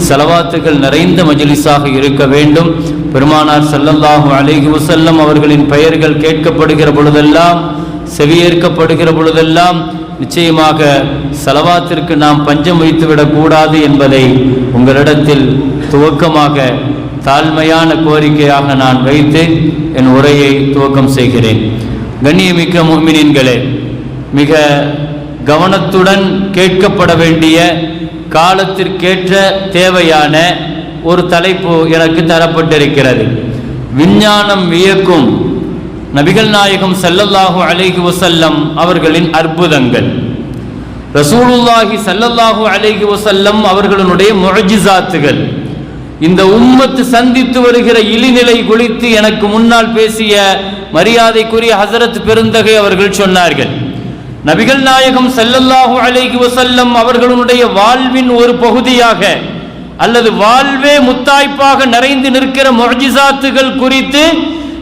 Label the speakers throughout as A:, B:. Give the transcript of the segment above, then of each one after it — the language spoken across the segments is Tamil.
A: ஸலவாத்துகள் நிறைந்த மஜ்லிஸாக இருக்க வேண்டும். பெருமானார் ஸல்லல்லாஹு அலைஹி வஸல்லம் அவர்களின் பெயர்கள் கேட்கப்படுகிற பொழுதெல்லாம், செவியேற்கப்படுகிற பொழுதெல்லாம் நிச்சயமாக ஸலவாத்திற்கு நாம் பஞ்சம் வைத்துவிடக்கூடாது என்பதை உங்களிடத்தில் துவக்கமாக தாழ்மையான கோரிக்கையாக நான் வைத்து என் உரையை துவக்கம் செய்கிறேன். கண்ணியமிக்க முஃமினீன்களே, மிக கவனத்துடன் கேட்கப்பட வேண்டிய, காலத்திற்கேற்ற தேவையான ஒரு தலைப்பு எனக்கு தரப்பட்டிருக்கிறது. விஞ்ஞானம் வியக்கும் நபிகள் நாயகம் ஸல்லல்லாஹு அலைஹி வஸல்லம் அவர்களின் அற்புதங்கள், ரசூலுல்லாஹி ஸல்லல்லாஹு அலைஹி வஸல்லம் அவர்களுடைய முஅஜிசாத்துகள். இந்த உம்மத்து சந்தித்து வருகிற இழிநிலை குறித்து எனக்கு முன்னால் பேசிய மரியாதைக்குரிய ஹஸரத் பெருந்தகை அவர்கள் சொன்னார்கள், நபிகள் நாயகம் ஸல்லல்லாஹு அலைஹி வஸல்லம் அவர்களுடைய வாழ்வின் ஒரு பகுதியாக அல்லது வாழ்வே முத்தாய்ப்பாக நிறைந்து நிற்கிற முஅஜிசாத்துகள் குறித்து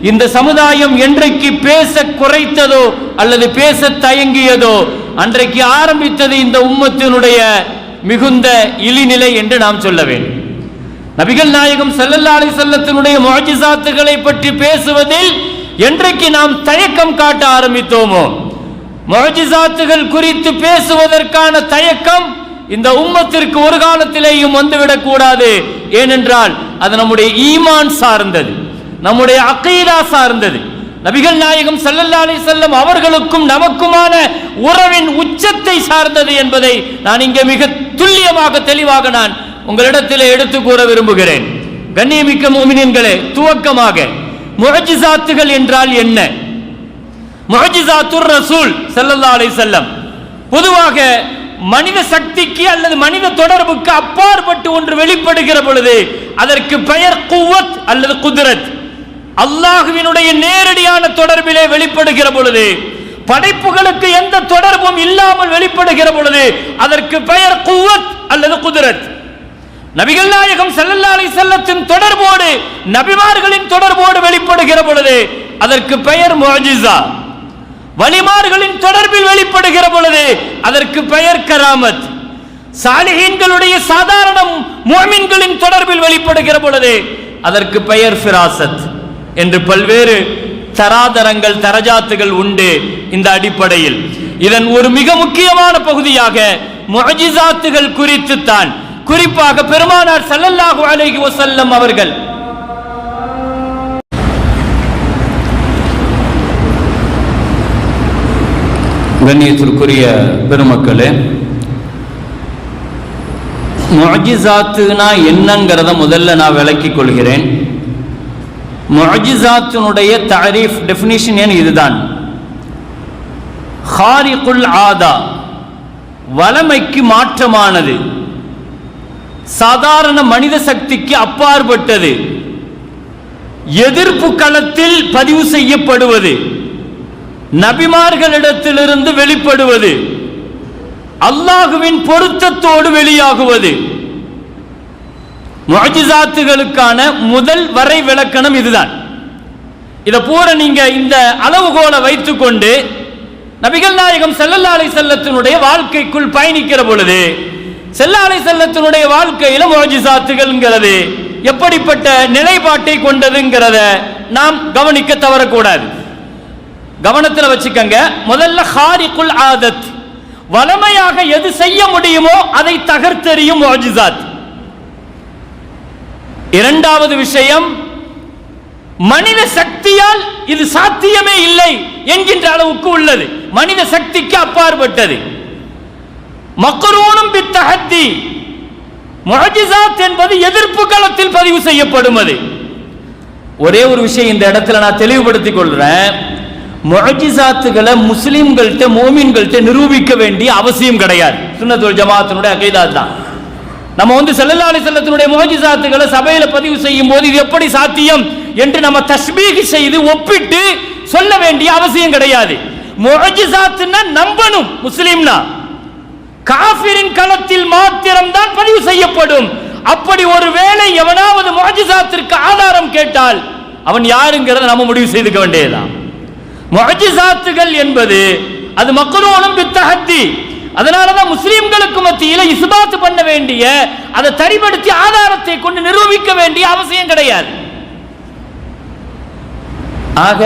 A: இந்த சமுதாயம் என்றைக்கு பேச குறைத்ததோ அல்லது பேச தயங்கியதோ அன்றைக்கு ஆரம்பித்தது இந்த உம்மத்தினுடைய மிகுந்த இழிநிலை என்று நாம் சொல்ல வேண்டும். நபிகள் நாயகம் ஸல்லல்லாஹு அலைஹி வஸல்லத்தினுடைய முஅஜிசாத்துகளை பற்றி பேசுவதில் என்றைக்கு நாம் தயக்கம் காட்ட ஆரம்பித்தோமோ, முஅஜிசாத்துகள் குறித்து பேசுவதற்கான தயக்கம் இந்த உம்மத்திற்கு ஒரு காலத்திலேயும் வந்துவிடக் கூடாது. ஏனென்றால் அது நம்முடைய ஈமான் சார்ந்தது, நம்முடைய அகீதா சார்ந்தது. நபிகள் நாயகம் ஸல்லல்லாஹு அலைஹி வஸல்லம் அவர்களுக்கும் நமக்குமான உறவின் உச்சத்தை சார்ந்தது என்பதை நான் இங்கே மிக துல்லியமாக தெளிவாக நான் உங்களிடத்திலே எடுத்து கூற விரும்புகிறேன். கண்ணியமிக்க முஃமினீன்களே, துவக்கமாக முஅஜிசாத்துகள் என்றால் என்ன? முஅஜிசாத்துர் ரசூல் ஸல்லல்லாஹு அலைஹி வஸல்லம் பொதுவாக மனித சக்திக்கு அல்லது மனித தொடர்புக்கு அப்பாற்பட்டு ஒன்று வெளிப்படுகிற பொழுது அதற்கு பெயர் குவத் அல்லது குத்ரத். அல்லாஹ்வினுடைய நேரடியான தொடர்பிலே வெளிப்படுகிற பொழுது, படைப்புகளுக்கு எந்த தொடர்பும் இல்லாமல் வெளிப்படுகிற பொழுது அதற்கு பெயர் குவத் அல்லது குத்ரத். நபிகள் நாயகம் ஸல்லல்லாஹு அலைஹி வஸல்லத்தின் தொடர்போடு, நபிமார்களின் தொடர்போடு வெளிப்படுகிற பொழுது அதற்கு பெயர் முஅஜிசா. வலிமார்களின் தொடர்பில் வெளிப்படுகிற பொழுது அதற்கு பெயர் கராமத். சாலிஹீன்களுடைய சாதாரண முஃமின்களின் தொடர்பில் வெளிப்படுகிற பொழுது அதற்கு பெயர் ஃபிராசத் என்று பல்வேறு தராதரங்கள், தரஜாத்துகள் உண்டு. இந்த அடிப்படையில் இதன் ஒரு மிக முக்கியமான பகுதியாக முஅஜிசாத்துகள் குறித்து தான் குறிப்பாக பெருமானார் ஸல்லல்லாஹு அலைஹி வஸல்லம் அவர்கள் கண்ணியத்திற்குரிய பெருமக்களே, முஅஜிசாத்துனா என்னங்கிறத முதல்ல நான் விளக்கிக் கொள்கிறேன். முஅஜிசாத்தினுடைய தஅரீஃப், டெஃபினிஷன் இதுதான். ஹாரிகுல் ஆதா, வளமைக்கு மாற்றமானது, சாதாரண மனித சக்திக்கு அப்பாற்பட்டது, எதிர்ப்பு களத்தில் பதிவு செய்யப்படுவது, நபிமார்களிடத்திலிருந்து வெளிப்படுவது, அல்லாஹுவின் பொருத்தத்தோடு வெளியாகுவது. முஅஜிசாத்துகளுக்கான முதல் வரை விளக்கணம் இதுதான். இதை பூர நீங்க இந்த அளவுகோலை வைத்துக்கொண்டு நபிகள் நாயகம் ஸல்லல்லாஹு அலைஹி வஸல்லத்தினுடைய வாழ்க்கைக்குள் பயணிக்கிற பொழுது ஸல்லல்லாஹு அலைஹி வஸல்லத்தினுடைய வாழ்க்கையில முஅஜிசாத்துகள்ங்கிறது எப்படிப்பட்ட நிலைப்பாட்டை கொண்டதுங்கிறத நாம் கவனிக்க தவறக்கூடாது. கவனத்தில் வச்சுக்கங்க. முதல்ல ஹாரிகுல் ஆதத், வளமையாக எது செய்ய முடியுமோ அதை தகர்த்தெறியும் முஅஜிசாத். இரண்டாவது விஷயம், மனித சக்தியால் இது சாத்தியமே இல்லை என்கின்ற அளவுக்கு உள்ளது, மனித சக்திக்கு அப்பாற்பட்டது. மக்ரூனும் பித்தஹத்தி, முஅஜிசாத் என்பது எதிர்ப்பு களத்தில் பதிவு செய்யப்படுவது. ஒரே ஒரு விஷயம் இந்த இடத்துல நான் தெளிவுபடுத்திக் கொள்றேன். முஅஜிசாத்துகளை முஸ்லிம்கள்ட்ட, மோமின்கள்ட்ட நிரூபிக்க வேண்டிய அவசியம் கிடையாது. சுன்னத் வல் ஜமாஅத்தினுடைய அகீதா தான். நம்ம ஸல்லல்லாஹு அலைஹி வஸல்லத்தினுடைய முஅஜிசாத்துகளை சபையில பதிவு செய்யும் போது இது எப்படி சாத்தியம் என்று நம்ம தஸ்பீஹ் செய்து ஒப்பிட்டு சொல்ல வேண்டிய அவசியம் கிடையாது. முஅஜிசாத்னா நம்பணும். முஸ்லிம்னா காஃபிரின் களத்தில் மாத்திரம் தான் பதிவு செய்யப்படும். அப்படி ஒரு வேளை எவனாவது முஅஜிசாத்திற்கு ஆதாரம் கேட்டால் அவன் யாருங்கிறத நம்ம முடிவு செய்துக்க வேண்டியதுதான். முஅஜிசாத்துகள் என்பது அது மக்ரூனும் பித்தஹத்தி, அதனாலதான் முஸ்லிம்களுக்கு மத்தியில இஸ்பாத் பண்ண வேண்டிய, அதை தரிபடுத்தி ஆதாரத்தை கொண்டு நிரூபிக்க வேண்டிய அவசியம் கிடையாது. ஆக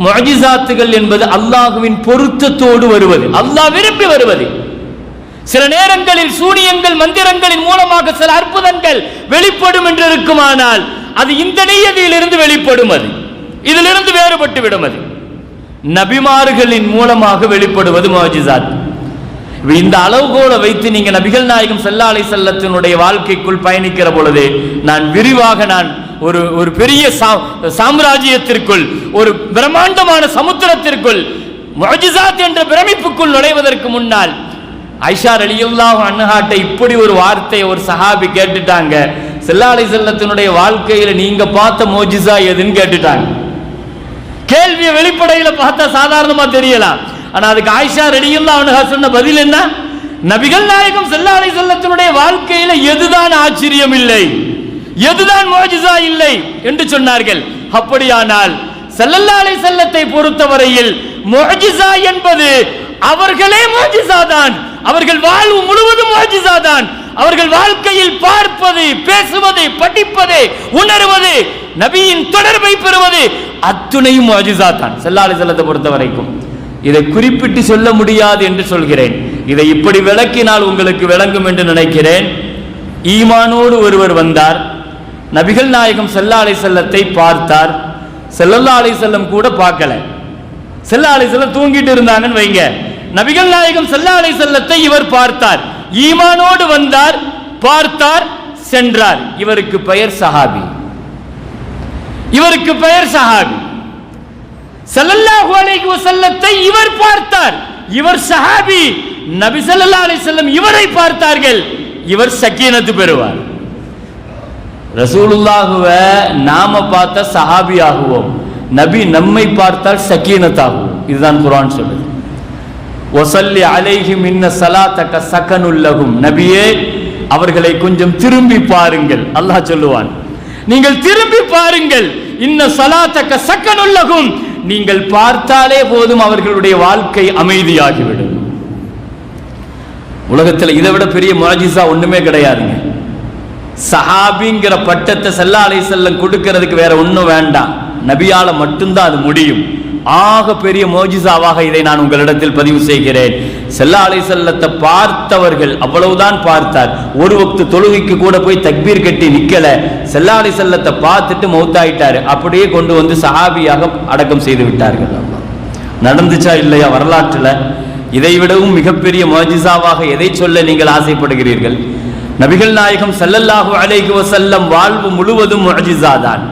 A: முஅஜிசாத்துகள் என்பது அல்லாஹ்வின் பொருத்தத்தோடு வருவது, அல்லாஹ் விரும்பி வருவது. சில நேரங்களில் சூனியங்கள் மந்திரங்களின் மூலமாக சில அற்புதங்கள் வெளிப்படும் என்று இருக்குமானால் அது இந்த நியதியிலிருந்து வெளிப்படும், அது இதிலிருந்து வேறுபட்டு விடும். அது நபிமார்களின் மூலமாக வெளிப்படுவது முஅஜிசாத். இந்த அளவுகோலை வைத்து நீங்க நபிகள் நாயகம் ஸல்லல்லாஹு அலைஹி வஸல்லத்தினுடைய வாழ்க்கைக்குள் பயணிக்கிற பொழுது நான் விரிவாக ஒரு பெரிய சாம்ராஜ்யத்திற்குள், ஒரு பிரம்மாண்டமான சமுத்திரத்திற்குள் முஅஜிசாத் என்ற பிரமிப்புக்குள் நுழைவதற்கு முன்னால் ஆயிஷா ரலியல்லாஹு அன்ஹாட்ட இப்படி ஒரு வார்த்தை ஒரு சஹாபி கேட்டுட்டாங்க. ஸல்லல்லாஹு அலைஹி வஸல்லத்தினுடைய வாழ்க்கையில நீங்க பார்த்த முஅஜிசா எதுன்னு கேட்டுட்டாங்க. கேள்வியை வெளிப்படையில பார்த்தா சாதாரணமா தெரியலாம், ஆனா அதுக்கு ஆயிஷா ரலியல்லாஹு அன்ஹா சொன்ன பதில் என்ன? நபிகள் நாயகம் ஸல்லல்லாஹு அலைஹி வஸல்லத்தினுடைய வாழ்க்கையில எதுதான் ஆச்சரியம் இல்லை, எதுதான் முஅஜிசா இல்லை என்று சொன்னார்கள். அப்படியானால் ஸல்லல்லாஹு அலைஹி வஸல்லத்தை பொறுத்தவரையில் முஅஜிசா என்பது அவர்களே முஅஜிசா தான், அவர்கள் வாழ்வு முழுவதும் முஅஜிசா தான். அவர்கள் வாழ்க்கையில் பார்ப்பது, பேசுவது, படிப்பது, உணர்வது, நபியின் தொடர்பை பெறுவது அத்துணையும் முஅஜிசா தான் ஸல்லல்லாஹு அலைஹி வஸல்லத்தை பொறுத்த வரைக்கும். இதை குறிப்பிட்டு சொல்ல முடியாது என்று சொல்கிறேன். இதை இப்படி விளக்கினால் உங்களுக்கு விளங்கும் என்று நினைக்கிறேன். ஈமானோடு ஒருவர் வந்தார், நபிகள் நாயகம் ஸல்லல்லாஹு அலைஹி வஸல்லத்தை பார்த்தார். ஸல்லல்லாஹு அலைஹி வஸல்லம் கூட பார்க்கல, ஸல்லல்லாஹு அலைஹி வஸல்லம் தூங்கிட்டு இருந்தாங்கன்னு வைங்க. நபிகள் நாயகம் ஸல்லல்லாஹு அலைஹி வஸல்லத்தை இவர் பார்த்தார், ஈமானோடு வந்தார், பார்த்தார், சென்றார். இவருக்கு பெயர் சஹாபி, இவருக்கு பெயர் சஹாபி. ஸல்லல்லாஹு அலைஹி வஸல்லத்தை இவர் பார்த்தார், இவர் சஹாபி. நபி ஸல்லல்லாஹு அலைஹி வஸல்லம் இவரை பார்த்தார்கள், இவர் சக்கீனத்து பெறுவார். ரசூலுல்லாஹுவை நாம பார்த்த சஹாபி ஆகுவோம், நபி நம்மை பார்த்தால் சக்கீனத் ஆகுவோம். இதுதான் குர்ஆன் சொல்லுது. வஸல்லி அலைஹிம் இன்ன ஸலாத்தக ஸகனுல் லஹும். நபியே அவர்களை கொஞ்சம் திரும்பி பாருங்கள், அல்லாஹ் சொல்லுவான், நீங்கள் திரும்பி பாருங்கள். இன்ன ஸலாத்தக ஸகனுல் லஹும், நீங்கள் பார்த்தாலே போதும் அவர்களுடைய வாழ்க்கை அமைதியாகிவிடும். உலகத்தில் இதை விட பெரிய முஅஜிசா ஒண்ணுமே கிடையாதுங்க. சஹாபிங்கிற பட்டத்தை ஸல்லல்லாஹு அலைஹி வஸல்லம் கொடுக்கிறதுக்கு வேற ஒன்றும் வேண்டாம், நபியால மட்டும்தான் அது முடியும். ஆக பெரிய முஅஜிசாவாக இதை நான் உங்களிடத்தில் பதிவு செய்கிறேன். ஸல்லல்லாஹு அலைஹி வஸல்லத்தை பார்த்தவர்கள் அவ்வளவுதான் பார்த்தார். ஒரு வக்து தொழுகைக்கு கூட போய் தக்பீர் கட்டி நிக்கல, ஸல்லல்லாஹு அலைஹி வஸல்லத்தை பார்த்துட்டு மௌத்தாயிட்டாரு. அப்படியே கொண்டு வந்து சஹாபியாக அடக்கம் செய்து விட்டார்கள். நடந்துச்சா இல்லையா வரலாற்றுல? இதை விடவும் மிகப்பெரிய முஅஜிசாவாக எதை சொல்ல நீங்கள் ஆசைப்படுகிறீர்கள்? நபிகள் நாயகம் ஸல்லல்லாஹு அலைஹி வஸல்லம் வாழ்வு முழுவதும் முஅஜிசா தான்.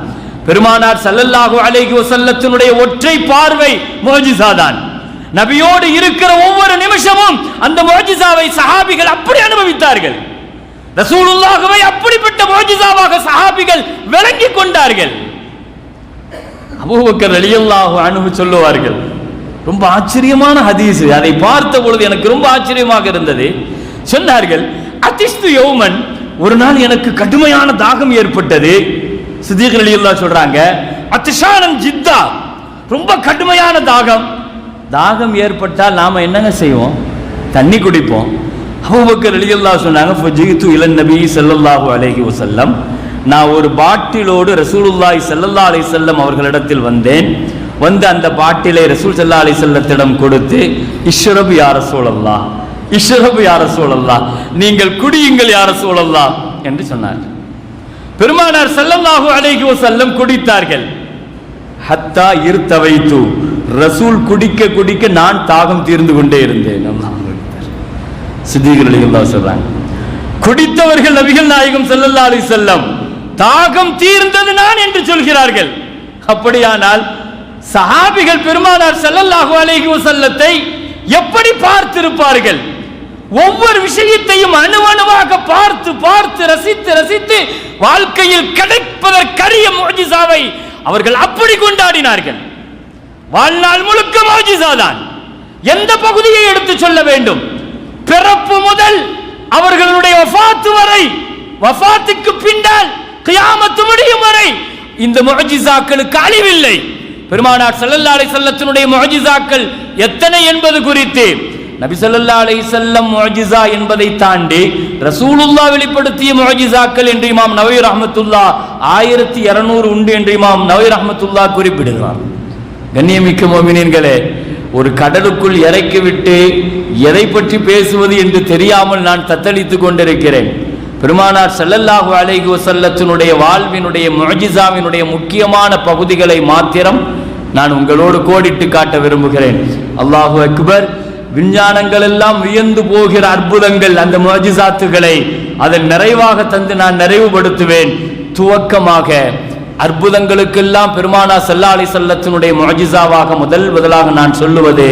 A: பெருமானார் ஸல்லல்லாஹு அலைஹி வஸல்லத்தினுடைய ஒற்றை பார்வை முஅஜிசா தான். நபியோடு இருக்கிற ஒவ்வொரு நிமிஷமும் அந்த முஅஜிசாவை சஹாபிகள் அப்படி அனுபவித்தார்கள். ரசூலுல்லாஹ்வை அப்படிப்பட்ட முஅஜிசாவாக சஹாபிகள் விளங்கிக் கொண்டார்கள். அபூபக்கர் ரலியல்லாஹு அன்ஹு சொல்லுவார்கள், ரொம்ப ஆச்சரியமான ஹதீஸ், அதை பார்த்த பொழுது எனக்கு ரொம்ப ஆச்சரியமாக இருந்தது. சொன்னார்கள், அதிஸ்து யௌமன், ஒரு நாள் எனக்கு கடுமையான தாகம் ஏற்பட்டது. சித்திக் ரலியல்லாஹு சொல்றாங்க, அத்ஷானன் ஜித்தா, ரொம்ப கடுமையான தாகம். தாகம் ஏற்பட்டால் நாம என்னங்க செய்வோம்? தண்ணி குடிப்போம். அபூபக்கர் ரலியல்லாஹு சொன்னாங்க, ஃபஜிது இலன் நபி ஸல்லல்லாஹு அலைஹி வஸல்லம், நான் ஒரு பாட்டிலோடு ரசூலுல்லாஹி ஸல்லல்லாஹு அலைஹி வஸல்லம் அவர்களிடத்தில் வந்தேன். வந்து அந்த பாட்டிலை ரசூல் ஸல்லல்லாஹு அலைஹி வஸல்லத்திடம் கொடுத்து, இஷ்ரப் யா ரசூலல்லாஹ், இஷ்ரப் யா ரசூலல்லாஹ், நீங்கள் குடியுங்கள் யா ரசூலல்லாஹ் என்று சொன்னார். பெருமானார் ஸல்லல்லாஹு அலைஹி வஸல்லம் குடித்தார்கள். ஹத்தா இர்தவைது, ரசூல் குடிக்க குடிக்க நான் தாகம் தீர்ந்து கொண்டே இருந்தேன். சித்திக் ரலியல்லாஹு சொல்றாங்க, குடித்தவர்கள் நபிகள் நாயகம் ஸல்லல்லாஹு அலைஹி வஸல்லம், தாகம் தீர்ந்தது நான் என்று சொல்கிறார்கள். அப்படியானால் சஹாபிகள் பெருமானார் ஸல்லல்லாஹு அலைஹி வஸல்லத்தை எப்படி பார்த்திருப்பார்கள்? ஒவ்வொரு விஷயத்தையும் அணுவணுவாக பார்த்து பார்த்து ரசித்து ரசித்து வாழ்க்கையில் கிடைப்பதற்கரிய முஅஜிசாவை அவர்கள் அப்படி கொண்டாடினார்கள். வாழ்நாள் முழுக்க முஅஜிசா தான். எந்த பகுதியை எடுத்து சொல்ல வேண்டும்? பிறப்பு முதல் அவர்களுடைய வஃபாத் வரை, வஃபாத்துக்கு பின்னால் கியாமத் முடியும் வரை இந்த முஅஜிசாக்களுக்கு அழிவில்லை. பெருமானார் ஸல்லல்லாஹு அலைஹி வஸல்லத்தினுடைய முஅஜிசாக்கள் எத்தனை என்பது குறித்து நபி ஸல்லல்லாஹு அலைஹி வஸல்லம் முஅஜிஸா என்பதை தாண்டி ரசூலுல்லாஹ் வெளிப்படுத்திய முஅஜிஸாக்கள் என்று இமாம் நவவி ரஹ்மத்துல்லாஹ் 1200 உண்டு என்று இமாம் நவவி ரஹ்மத்துல்லாஹ் குறிப்பிடுகிறார். கண்ணியமிக்க முஃமினீன்களே, ஒரு கடலுக்குள் இறக்கிவிட்டு எதை பற்றி பேசுவது என்று தெரியாமல் நான் தத்தளித்துக் கொண்டிருக்கிறேன். பெருமானார் ஸல்லல்லாஹு அலைஹி வஸல்லத்தினுடைய வாழ்வினுடைய முஅஜிஸாவினுடைய முக்கியமான பகுதிகளை மாத்திரம் நான் உங்களோடு கோடிட்டு காட்ட விரும்புகிறேன். அல்லாஹு அக்பர். விஞ்ஞானங்கள் எல்லாம் வியந்து போகிற அற்புதங்கள், அந்த முஅஜிஸாத்துகளை அதன் நிறைவாக தந்து நான் நிறைவுபடுத்துவேன். துவக்கமாக அற்புதங்களுக்கெல்லாம் பெருமானார் ஸல்லல்லாஹு அலைஹி வஸல்லத்தினுடைய முஅஜிஸாவாக முதலாக நான் சொல்லுவது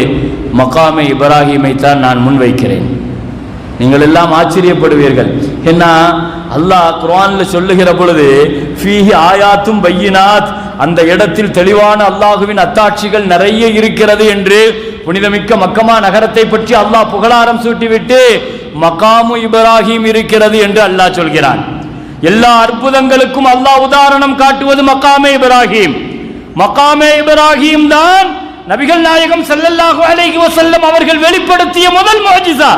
A: மகாமே இப்ராஹீமை தான் நான் முன்வைக்கிறேன். நீங்கள் எல்லாம் ஆச்சரியப்படுவீர்கள். ஏன்னா அல்லாஹ் குர்ஆன்ல சொல்லுகிற பொழுது ஃபீஹி ஆயாத்தும் பையினாத், அந்த இடத்தில் தெளிவான அல்லாஹுவின் அத்தாட்சிகள் நிறைய இருக்கிறது என்று புனிதமிக்க மக்கமா நகரத்தை பற்றி அல்லாஹ் புகழாரம் சூட்டிவிட்டு மகாமு இப்ராஹீம் இருக்கிறது என்று அல்லாஹ் சொல்கிறான். எல்லா அற்புதங்களுக்கும் அல்லாஹ் உதாரணம் காட்டுவது மகாமே இப்ராஹீம். மகாமே இப்ராஹீம் தான் நபிகள் நாயகம் ஸல்லல்லாஹு அலைஹி வஸல்லம் அவர்கள் வெளிப்படுத்திய முதல் முஅஜிஸா.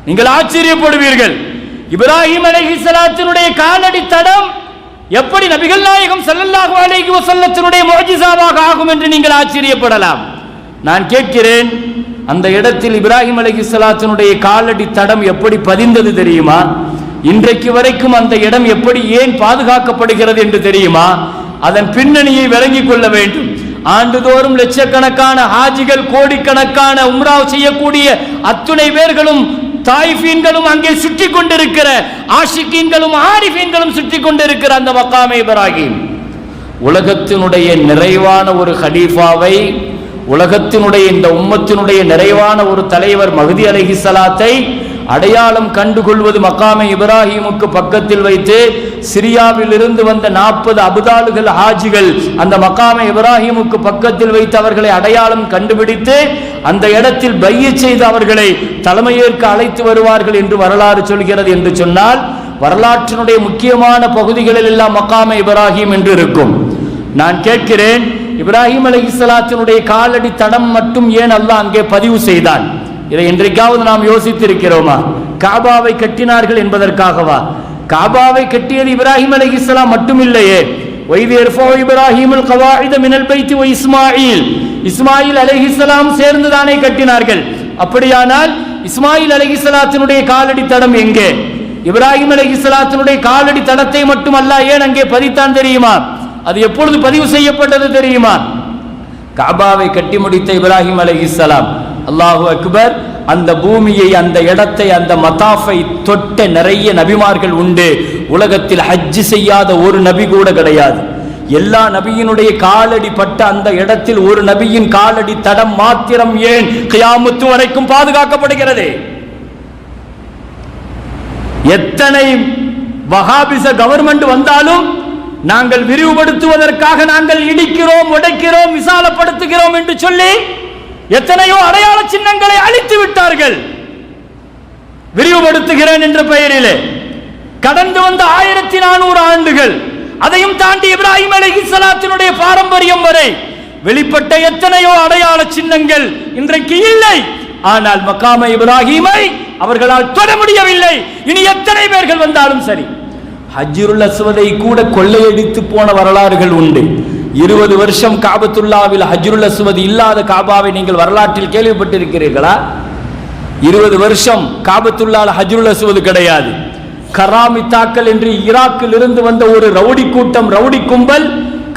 A: நீங்கள் ஆச்சரியப்படுவீர்கள். இப்ராஹிம் அலைஹிஸ்ஸலாத்தினுடைய காலடி தடம் எப்படி நபிகள் நாயகம் ஸல்லல்லாஹு அலைஹி வஸல்லத்தினுடைய முஅஜிஸாவாக ஆகும் என்று நீங்கள் ஆச்சரியப்படலாம். நான் கேட்கிறேன், அந்த இடத்தில் இப்ராஹிம் அலைஹிஸ்ஸலாத்தினுடைய காலடி தடம் எப்படி பதிந்தது தெரியுமா? இன்றைக்கு வரைக்கும் அந்த இடம் எப்படி ஏன் பாதுகாக்கப்படுகிறது என்று தெரியுமா? அதன் பின்னணியை விளங்கிக் கொள்ள வேண்டும். ஆண்டுதோறும் லட்சக்கணக்கான ஹாஜிகள், கோடிக்கணக்கான உம்ரா செய்யக்கூடிய அத்துணை பேர்களும், தாயிஃபீன்களும், அங்கே சுற்றி கொண்டிருக்கிற ஆஷிகீன்களும் ஆரிஃபீன்களும் சுற்றி கொண்டிருக்கிற அந்த மகாமே இப்ராஹீம், உலகத்தினுடைய நிறைவான ஒரு ஹலீஃபாவை, உலகத்தினுடைய இந்த உம்மத்தினுடைய நிறைவான ஒரு தலைவர் மஹ்தி அலைஹிஸ்ஸலாத்தை அடையாளம் கண்டுகொள்வது மகாமே இப்ராஹீமுக்கு பக்கத்தில் வைத்து சிரியாவில் இருந்து வந்த 40 அபுதாலுகள் ஹாஜிகள் அந்த மகாமே இப்ராஹீமுக்கு பக்கத்தில் வைத்து அவர்களை அடையாளம் கண்டுபிடித்து அந்த இடத்தில் பையத் செய்து அவர்களை தலைமையேற்க அழைத்து வருவார்கள் என்று வரலாறு சொல்கிறது. என்று சொன்னால் வரலாற்றினுடைய முக்கியமான பகுதிகளில் எல்லாம் மகாமே இப்ராஹீம் என்று இருக்கும். நான் கேட்கிறேன், இப்ராஹிம் அலைஹிஸ்ஸலாத்தினுடைய காலடி தடம் மட்டும் ஏன் அல்லாஹ் அங்கே பதிவு செய்தான்? இதை இன்றைக்காவது நாம் யோசித்திருக்கிறோமா? காபாவை கட்டினார்கள் என்பதற்காகவா? காபாவை கட்டியது இப்ராஹிம் அலைஹிஸ்ஸலாம் மட்டும் இல்லையே. வைத் யர்ஃபஉ இப்ராஹீமுல் கவாயித மினல் பைத்தி வ இஸ்மாயில், இஸ்மாயில் அலைஹிஸ்ஸலாம் சேர்ந்து தானே கட்டினார்கள். அப்படியானால் இஸ்மாயில் அலைஹிஸ்ஸலாத்தினுடைய காலடி தடம் எங்கே? இப்ராஹிம் அலைஹிஸ்ஸலாத்தினுடைய காலடி தடத்தை மட்டும் அல்லாஹ் ஏன் அங்கே பதித்தான் தெரியுமா? அது எப்பொழுது பதிவு செய்யப்பட்டது தெரியுமா? காபாவை கட்டி முடித்த இப்ராஹிம் அலைஹிஸ்ஸலாம், அல்லாஹு அக்பர், அந்த பூமியை, அந்த இடத்தை, அந்த மதாஃபை தொட்ட நிறைய நபிமார்கள் உண்டு. உலகத்தில் ஹஜ் செய்யாத ஒரு நபி கூட கிடையாது. எல்லா நபியினுடைய காலடி பட்ட அந்த இடத்தில் ஒரு நபியின் காலடி தடம் மாத்திரம் ஏன் கியாமத்து வரைக்கும் பாதுகாக்கப்படுகிறது? எத்தனை வஹாபிச கவர்மெண்ட் வந்தாலும் நாங்கள் விரிவுபடுத்துவதற்காக நாங்கள் இடிக்கிறோம், உடைக்கிறோம், விசாலப்படுத்துகிறோம் என்று சொல்லி எத்தனையோ அடையாள சின்னங்களை அழித்து விட்டார்கள். விரிவுபடுத்துகிறேன் என்ற பெயரிலே கடந்து வந்த 1400 ஆண்டுகள், அதையும் தாண்டி இப்ராஹிம் அலைஹிஸ்ஸலாத்தினுடைய பாரம்பரியம் வரை வெளிப்பட்ட எத்தனையோ அடையாள சின்னங்கள் இன்றைக்கு இல்லை. ஆனால் மகாமே இப்ராஹீமை அவர்களால் தொட முடியவில்லை. இனி எத்தனை பேர்கள் வந்தாலும் சரி. ஹஜ்ருல் அஸ்வதை கூட கொள்ளையடித்து போன வரலாறுகள் உண்டு. 20 வருஷம் காபத்துல்லாவில் ஹஜ்ருல் அஸ்வத் இல்லாத காபாவை நீங்கள் வரலாற்றில் கேள்விப்பட்டிருக்கிறீர்களா? 20 வருஷம் காபத்துல்லாஹ் ஹஜ்ருல் அஸ்வத் கிடையாது. கராமித்தாக்கள் என்று ஈராக்கில் இருந்து வந்த ஒரு ரவுடி கூட்டம், ரவுடி கும்பல்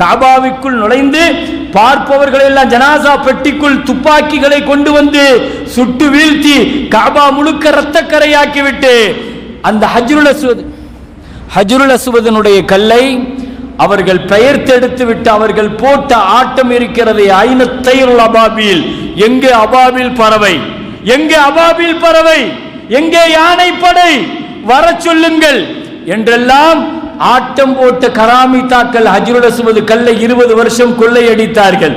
A: காபாவிற்குள் நுழைந்து பார்ப்பவர்கள் எல்லாம் ஜனாசா பெட்டிக்குள் துப்பாக்கிகளை கொண்டு வந்து சுட்டு வீழ்த்தி காபா முழுக்க இரத்தக்கரையாக்கிவிட்டு அந்த ஹஜ்ருல் அஸ்வதினுடைய கல்லை அவர்கள் பெயர்த்தெடுத்து விட்டு அவர்கள் போட்ட ஆட்டம் இருக்கிறது. ஐனத்தைருல் அபாபில், எங்கே அபாபில் பறவை, எங்கே அபாபில் பறவை, எங்கே யானை படை, வர சொல்லுங்கள் என்றெல்லாம் ஆட்டம் போட்ட கராமித்தாக்கள் ஹஜ்ருல் அஸ்வத் கல்லை 20 வருஷம் கொள்ளையடித்தார்கள்.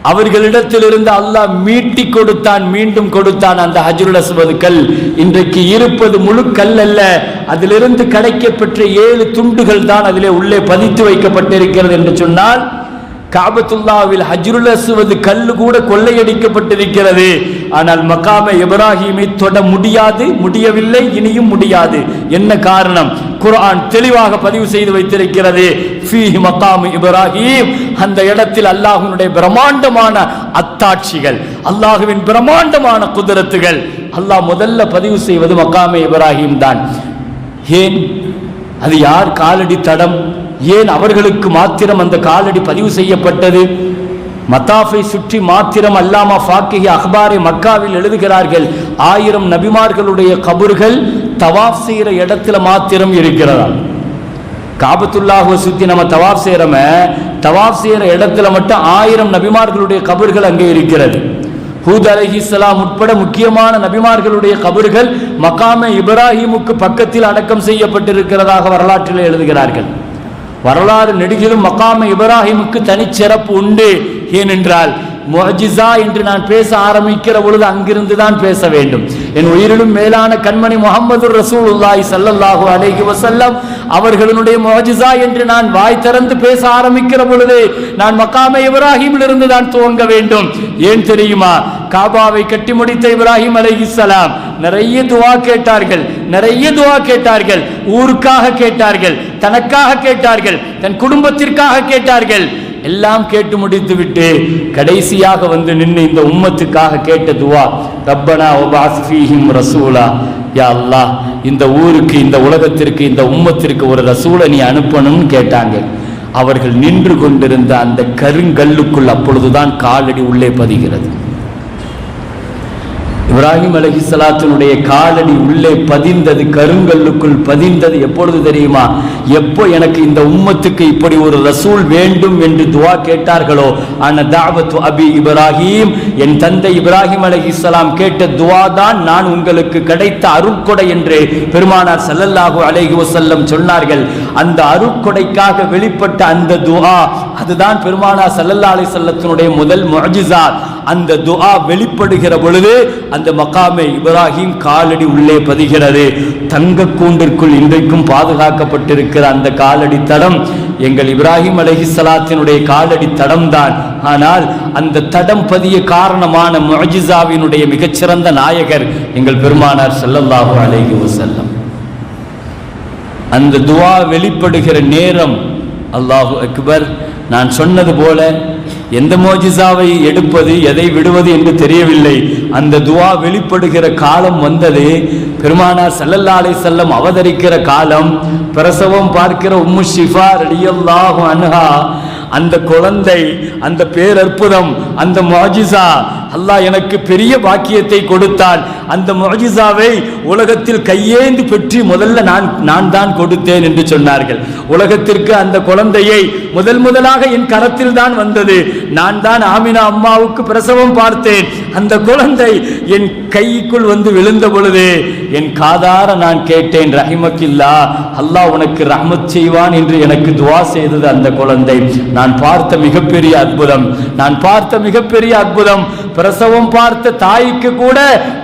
A: அவர்களிடத்தில் இருந்து அல்லாஹ் மீட்டி கொடுத்தான், மீண்டும் கொடுத்தான். அந்த ஹஜ்ருல் அஸ்வத் கல் இன்றைக்கு இருப்பது முழு கல் அல்ல, அதிலிருந்து கிடைக்கப்பெற்ற 7 துண்டுகள் தான் அதிலே உள்ளே பதித்து வைக்கப்பட்டிருக்கிறது. என்று சொன்னால் காபத்துல்லாவில் ஹஜ்ருல் அஸ்வத் கல்லு கூட கொள்ளையடிக்கப்பட்டிருக்கிறது. ஆனால் மகாமே இப்ராஹீமை தொட முடியவில்லை, இனியும் முடியாது. என்ன காரணம்? குர்ஆன் தெளிவாக பதிவு செய்து வைத்திருக்கிறது. ஃபீஹி மகாம் இப்ராஹீம். அந்த இடத்தில் அல்லாஹ்வினுடைய பிரம்மாண்டமான அத்தாட்சிகள், அல்லாஹ்வின் பிரம்மாண்டமான குதிரத்துகள் அல்லாஹ் முதல்ல பதிவு செய்வது மகாமே இப்ராஹீம் தான். ஏன்? அது யார் காலடி தடம்? ஏன் அவர்களுக்கு மாத்திரம் அந்த காலடி பதிவு செய்யப்பட்டது? மத்தாஃபை சுற்றி மாத்திரம் அல்லாமா ஃபாக்கிஹி அக்பாரை மக்காவில் எழுதுகிறார்கள், 1000 நபிமார்களுடைய கபர்கள் தவாஃப் செய்கிற இடத்துல மாத்திரம் இருக்கிறதா. காபத்துல்லாஹுவை சுற்றி நம்ம தவாஃப் செய்கிற இடத்துல மட்டும் 1000 நபிமார்களுடைய கபர்கள் அங்கே இருக்கிறது. ஹூத் அலைஹிஸ்ஸலாம் உட்பட முக்கியமான நபிமார்களுடைய கபர்கள் மகாமே இப்ராஹீமுக்கு பக்கத்தில் அடக்கம் செய்யப்பட்டிருக்கிறதாக வரலாற்றில் எழுதுகிறார்கள். வரலாறு நெடுகிலும் மகாமே இப்ராஹீமுக்கு தனிச்சிறப்பு உண்டு. ஏனென்றால் முஅஜிஸா என்று நான் பேச ஆரம்பிக்கிற பொழுது அங்கிருந்து தான் பேச வேண்டும். என் உயிரிலும் மேலான கண்மணி முஹம்மது ரசூலுல்லாஹி ஸல்லல்லாஹு அலைஹி வஸல்லம் அவர்களுடைய முஅஜிஸா என்று நான் வாய் திறந்து பேச ஆரம்பிக்கிற பொழுது நான் மகாமே இப்ராஹீமில் இருந்து தான் துவங்க வேண்டும். ஏன் தெரியுமா? காபாவை கட்டி முடித்த இப்ராஹிம் அலைஹிஸ்ஸலாம் நிறைய துஆ கேட்டார்கள். ஊருக்காக கேட்டார்கள், தனக்காக கேட்டார்கள், தன் குடும்பத்திற்காக கேட்டார்கள். எல்லாம் கேட்டு முடித்து விட்டு கடைசியாக வந்து நின்று இந்த உம்மத்துக்காக கேட்ட துவா, ரப்பனா வபஅஸ் ஃபீஹிம் ரசூலா. யா அல்லாஹ், இந்த ஊருக்கு, இந்த உலகத்திற்கு, இந்த உம்மத்திற்கு ஒரு ரசூலை நீ அனுப்பணும்னு கேட்டாங்க. அவர்கள் நின்று கொண்டிருந்த அந்த கருங்கல்லுக்குள் அப்பொழுதுதான் காலடி உள்ளே பதிகிறது. இப்ராஹிம் அலைஹிஸ்ஸலாத்தினுடைய காலடி உள்ளே பதிந்தது, கருங்கல்லுக்குள் பதிந்தது. எப்பொழுது தெரியுமா? எப்போ எனக்கு இந்த உம்மத்துக்கு இப்படி ஒரு ரசூல் வேண்டும் என்று துஆ கேட்டார்களோ, அன தஅவத்து அபி இப்ராஹிம், என் தந்தை இப்ராஹிம் அலைஹிஸ்ஸலாம் கேட்ட துஆ தான் நான் உங்களுக்கு கிடைத்த அருட்கொடை என்று பெருமானார் ஸல்லல்லாஹு அலைஹி வஸல்லம் சொன்னார்கள். அந்த அருட்கொடைக்காக வெளிப்பட்ட அந்த துஆ, அதுதான் பெருமானார் ஸல்லல்லாஹு அலைஹி வஸல்லத்தினுடைய முதல் முஅஜிஸா. அந்த துஆ வெளிப்படுகிற பொழுது அந்த மகாமே இப்ராஹிம் காலடி உள்ளே பதிகிறது. தங்க கூண்டிற்குள் இன்றைக்கும் பாதுகாக்கப்பட்டிருக்கிற அந்த காலடி தடம் எங்கள் இப்ராஹிம் அலைஹிஸ்ஸலாத்தினுடைய காலடி தடம் தான். ஆனால் அந்த தடம் பதிய காரணமான முஅஜிஸாவினுடைய மிகச்சிறந்த நாயகர் எங்கள் பெருமானார் ஸல்லல்லாஹு அலைஹி வஸல்லம். அந்த துஆ வெளிப்படுகிற நேரம், அல்லாஹு அக்பர். நான் சொன்னது போல எந்த மோஜிசாவை எடுப்பது, எதை விடுவது என்று தெரியவில்லை. அந்த துஆ வெளிப்படுகிற காலம் வந்தது. பெருமானார் ஸல்லல்லாஹு அலைஹி வஸல்லம் அவதரிக்கிற காலம், பிரசவம் பார்க்கிற உம்மு ஷிஃபா ரலியல்லாஹு அன்ஹா, அந்த குழந்தை, அந்த பேரற்புதம், அந்த முஅஜிஸா, அல்லாஹ் எனக்கு பெரிய பாக்கியத்தை கொடுத்தான். அந்த முஅஜிஸாவை உலகத்தில் கையேந்து பெற்று முதல்ல நான் தான் கொடுத்தேன் என்று சொன்னார்கள். உலகத்திற்கு அந்த குழந்தையை முதலாக என் கரத்தில் தான் வந்தது. நான் தான் ஆமினா அம்மாவுக்கு பிரசவம் பார்த்தேன். அந்த குழந்தை என் கைக்குள் வந்து விழுந்த பொழுது என் காதார நான் கேட்டேன், ரஹிமக்கில்லா, அல்லாஹ் உனக்கு ரஹ்மத் செய்வான் என்று எனக்கு துஆ செய்தது அந்த குழந்தை. நான் பார்த்த மிகப்பெரிய அற்புதம். பிரசவம் பார்த்த தாய்க்கு கூட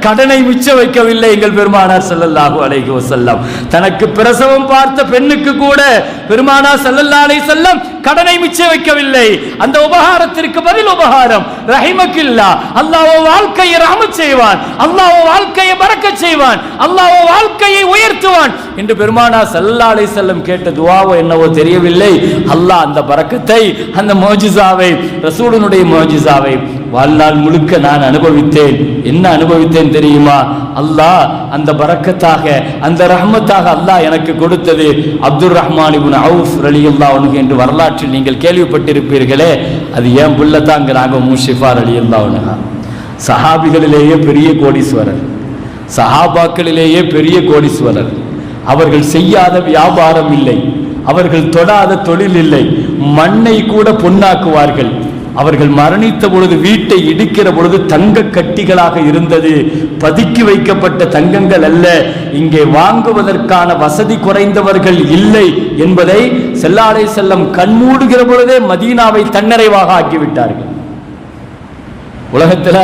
A: கடனை மிச்ச வைக்கவில்லை எங்கள் பெருமானார் ஸல்லல்லாஹு அலைஹி வஸல்லம். தனக்கு பிரசவம் பார்த்த பெண்ணுக்கு கூட பெருமானார் ஸல்லல்லாஹு அலைஹி வஸல்லம் கடனை மிச்ச வைக்கவில்லை. அந்த உபகாரத்திற்கு பதில் உபகாரம். ரஹிமக்கில்லா, அல்லாஹ் வாழ்க்கையை ரஹ்மத் செய்வான், அல்லாஹ் வாழ்க்கையை பரக்கத் செய்வான், அல்லாஹ் வாழ்க்கையை உயர்த்துவான் என்று பெருமானார் ஸல்லல்லாஹு அலைஹி வஸல்லம் கேட்ட துஆவோ என்னவோ தெரியவில்லை. அல்லாஹ் அந்த பரக்கத்தை, அந்த முஅஜிஸாவை, ரசூலுனுடைய முஅஜிஸாவை வாழ்நாள் முழுக்க நான் அனுபவித்தேன். என்ன அனுபவித்தேன் தெரியுமா? அல்லாஹ் அந்த பரக்கத்தாக, அந்த ரஹ்மத்தாக அல்லாஹ் எனக்கு கொடுத்தது அப்துர் ரஹ்மான் இப்னு அவுஃப் ரலியல்லாஹு அன்ஹு என்று வரலாற்றில் நீங்கள் கேள்விப்பட்டிருப்பீர்களே, அது ஏன் புள்ளத்தாங்கிறாங்க. உம்மு ஷிஃபா ரலியல்லாஹு அன்ஹா சஹாபிகளிலேயே பெரிய கோடீஸ்வரர், சஹாபாக்களிலேயே பெரிய கோடீஸ்வரர். அவர்கள் செய்யாத வியாபாரம் இல்லை, அவர்கள் தொடாத தொழில் இல்லை. மண்ணை கூட பொன்னாக்குவார்கள். அவர்கள் மரணித்த பொழுது வீட்டை இடிக்கிற பொழுது தங்க கட்டிகளாக இருந்தது, பதுக்கி வைக்கப்பட்ட தங்கங்கள் அல்ல. இங்கே வாங்குவதற்கான வசதி குறைந்தவர்கள் இல்லை என்பதை ஸல்லல்லாஹு அலைஹி வஸல்லம் கண்மூடுகிற பொழுதே மதீனாவை தன்னிறைவாக ஆக்கிவிட்டார்கள். உலகத்தில்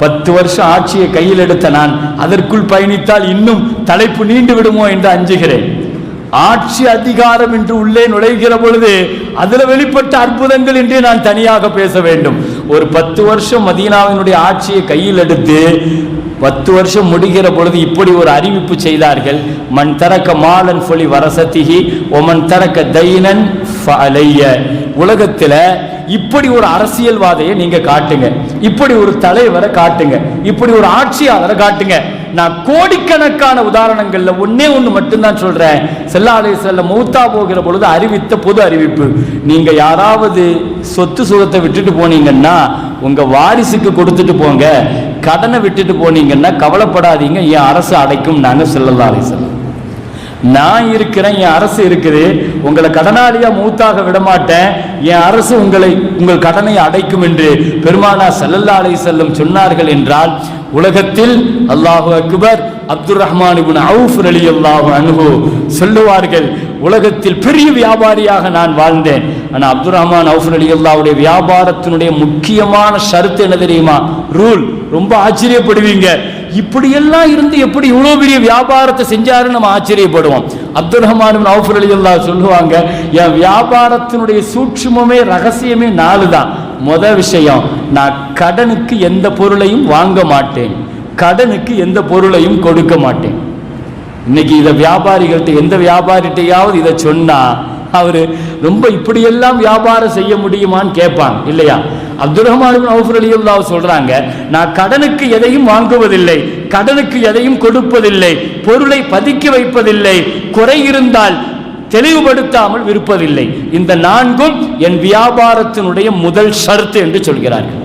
A: 10 வருஷம் ஆட்சியை கையில் எடுத்த நான் அதற்குள் பயணித்தால் இன்னும் தலைப்பு நீண்டு விடுமோ என்று அஞ்சுகிறேன். ஆட்சி அதிகாரம் என்று உள்ளே நுழைகிற பொழுது அதுல வெளிப்பட்ட அற்புதங்கள் என்றே நான் தனியாக பேச வேண்டும். ஒரு 10 வருஷம் மதீனாவினுடைய ஆட்சியை கையில் எடுத்து 10 வருஷம் முடிகிற பொழுது இப்படி ஒரு அறிவிப்பு செய்தார்கள். மன் தரக்க மாலன் ஃபலி வரசதிஹி ஒமன் தரக்க தைனன் ஃபஅலைய. உலகத்துல இப்படி ஒரு அரசியல்வாதையை நீங்க காட்டுங்க, இப்படி ஒரு தலைவரை காட்டுங்க, இப்படி ஒரு ஆட்சியாளரை காட்டுங்க. நான் கோடிக்கணக்கான உதாரணங்கள்ல ஒன்னே ஒன்று மட்டும்தான் சொல்றேன். ஸல்லல்லாஹு அலைஹி வஸல்லம் மௌத்தா போகிற பொழுது அறிவித்த பொது அறிவிப்பு, நீங்க யாராவது சொத்து சுகத்தை விட்டுட்டு போனீங்கன்னா உங்க வாரிசுக்கு கொடுத்துட்டு போங்க, கடனை விட்டுட்டு போனீங்கன்னா கவலைப்படாதீங்க, என் அரசு அடைக்கும். நாங்க ஸல்லல்லாஹு அலைஹி வஸல்லம் நான் இருக்கிறேன், என் அரசு இருக்குது, உங்களை கடனாளியா மூத்தாக விடமாட்டேன், என் அரசு உங்கள் கடனை அடைக்கும் என்று பெருமானார் ஸல்லல்லாஹு அலைஹி வஸல்லம் சொன்னார்கள் என்றால் உலகத்தில் அல்லாஹு அக்பர் அப்துர் ரஹ்மான் இப்னு அவுஃப் ரலியல்லாஹு அன்ஹு சொல்லுவார்கள், உலகத்தில் பெரிய வியாபாரியாக நான் வாழ்ந்தேன். ஆனா அப்துர் ரஹ்மான் அவுஃப் ரலியல்லாஹுடைய வியாபாரத்தினுடைய முக்கியமான ஷர்த் என்ன தெரியுமா? ரூல். ரொம்ப ஆச்சரியப்படுவீங்க, இப்படியெல்லாம் இருந்து எப்படி இவ்வளவு பெரிய வியாபாரத்தை செஞ்சாருன்னு நம்ம ஆச்சரியப்படுவோம். அப்துர் ரஹ்மான் இப்னு அவுஃப் ரலியல்லாஹு சொல்லுவாங்க, என் வியாபாரத்தினுடைய சூட்சுமமே ரகசியமே 4 தான். முதல் விஷயம், நான் கடனுக்கு எந்த பொருளையும் வாங்க மாட்டேன், கடனுக்கு எந்த பொருளையும் கொடுக்க மாட்டேன். இன்னைக்கு இதை வியாபாரிகள்கிட்ட எந்த வியாபாரிகிட்டையாவது இதை சொன்னா அவரு ரொம்ப இப்படியெல்லாம் வியாபாரம் செய்ய முடியுமான்னு கேட்பாங்க இல்லையா? அப்துர் ரஹ்மான் இப்னு அவுஃப் ரலியல்லாஹு சொல்றாங்க, நான் கடனுக்கு எதையும் வாங்குவதில்லை, கடனுக்கு எதையும் கொடுப்பதில்லை, பொருளை பதுக்கி வைப்பதில்லை, குறை இருந்தால் தெளிவுபடுத்தாமல் விற்பதில்லை. இந்த 4ம் என் வியாபாரத்தினுடைய முதல் ஷர்த் என்று சொல்கிறார்கள்.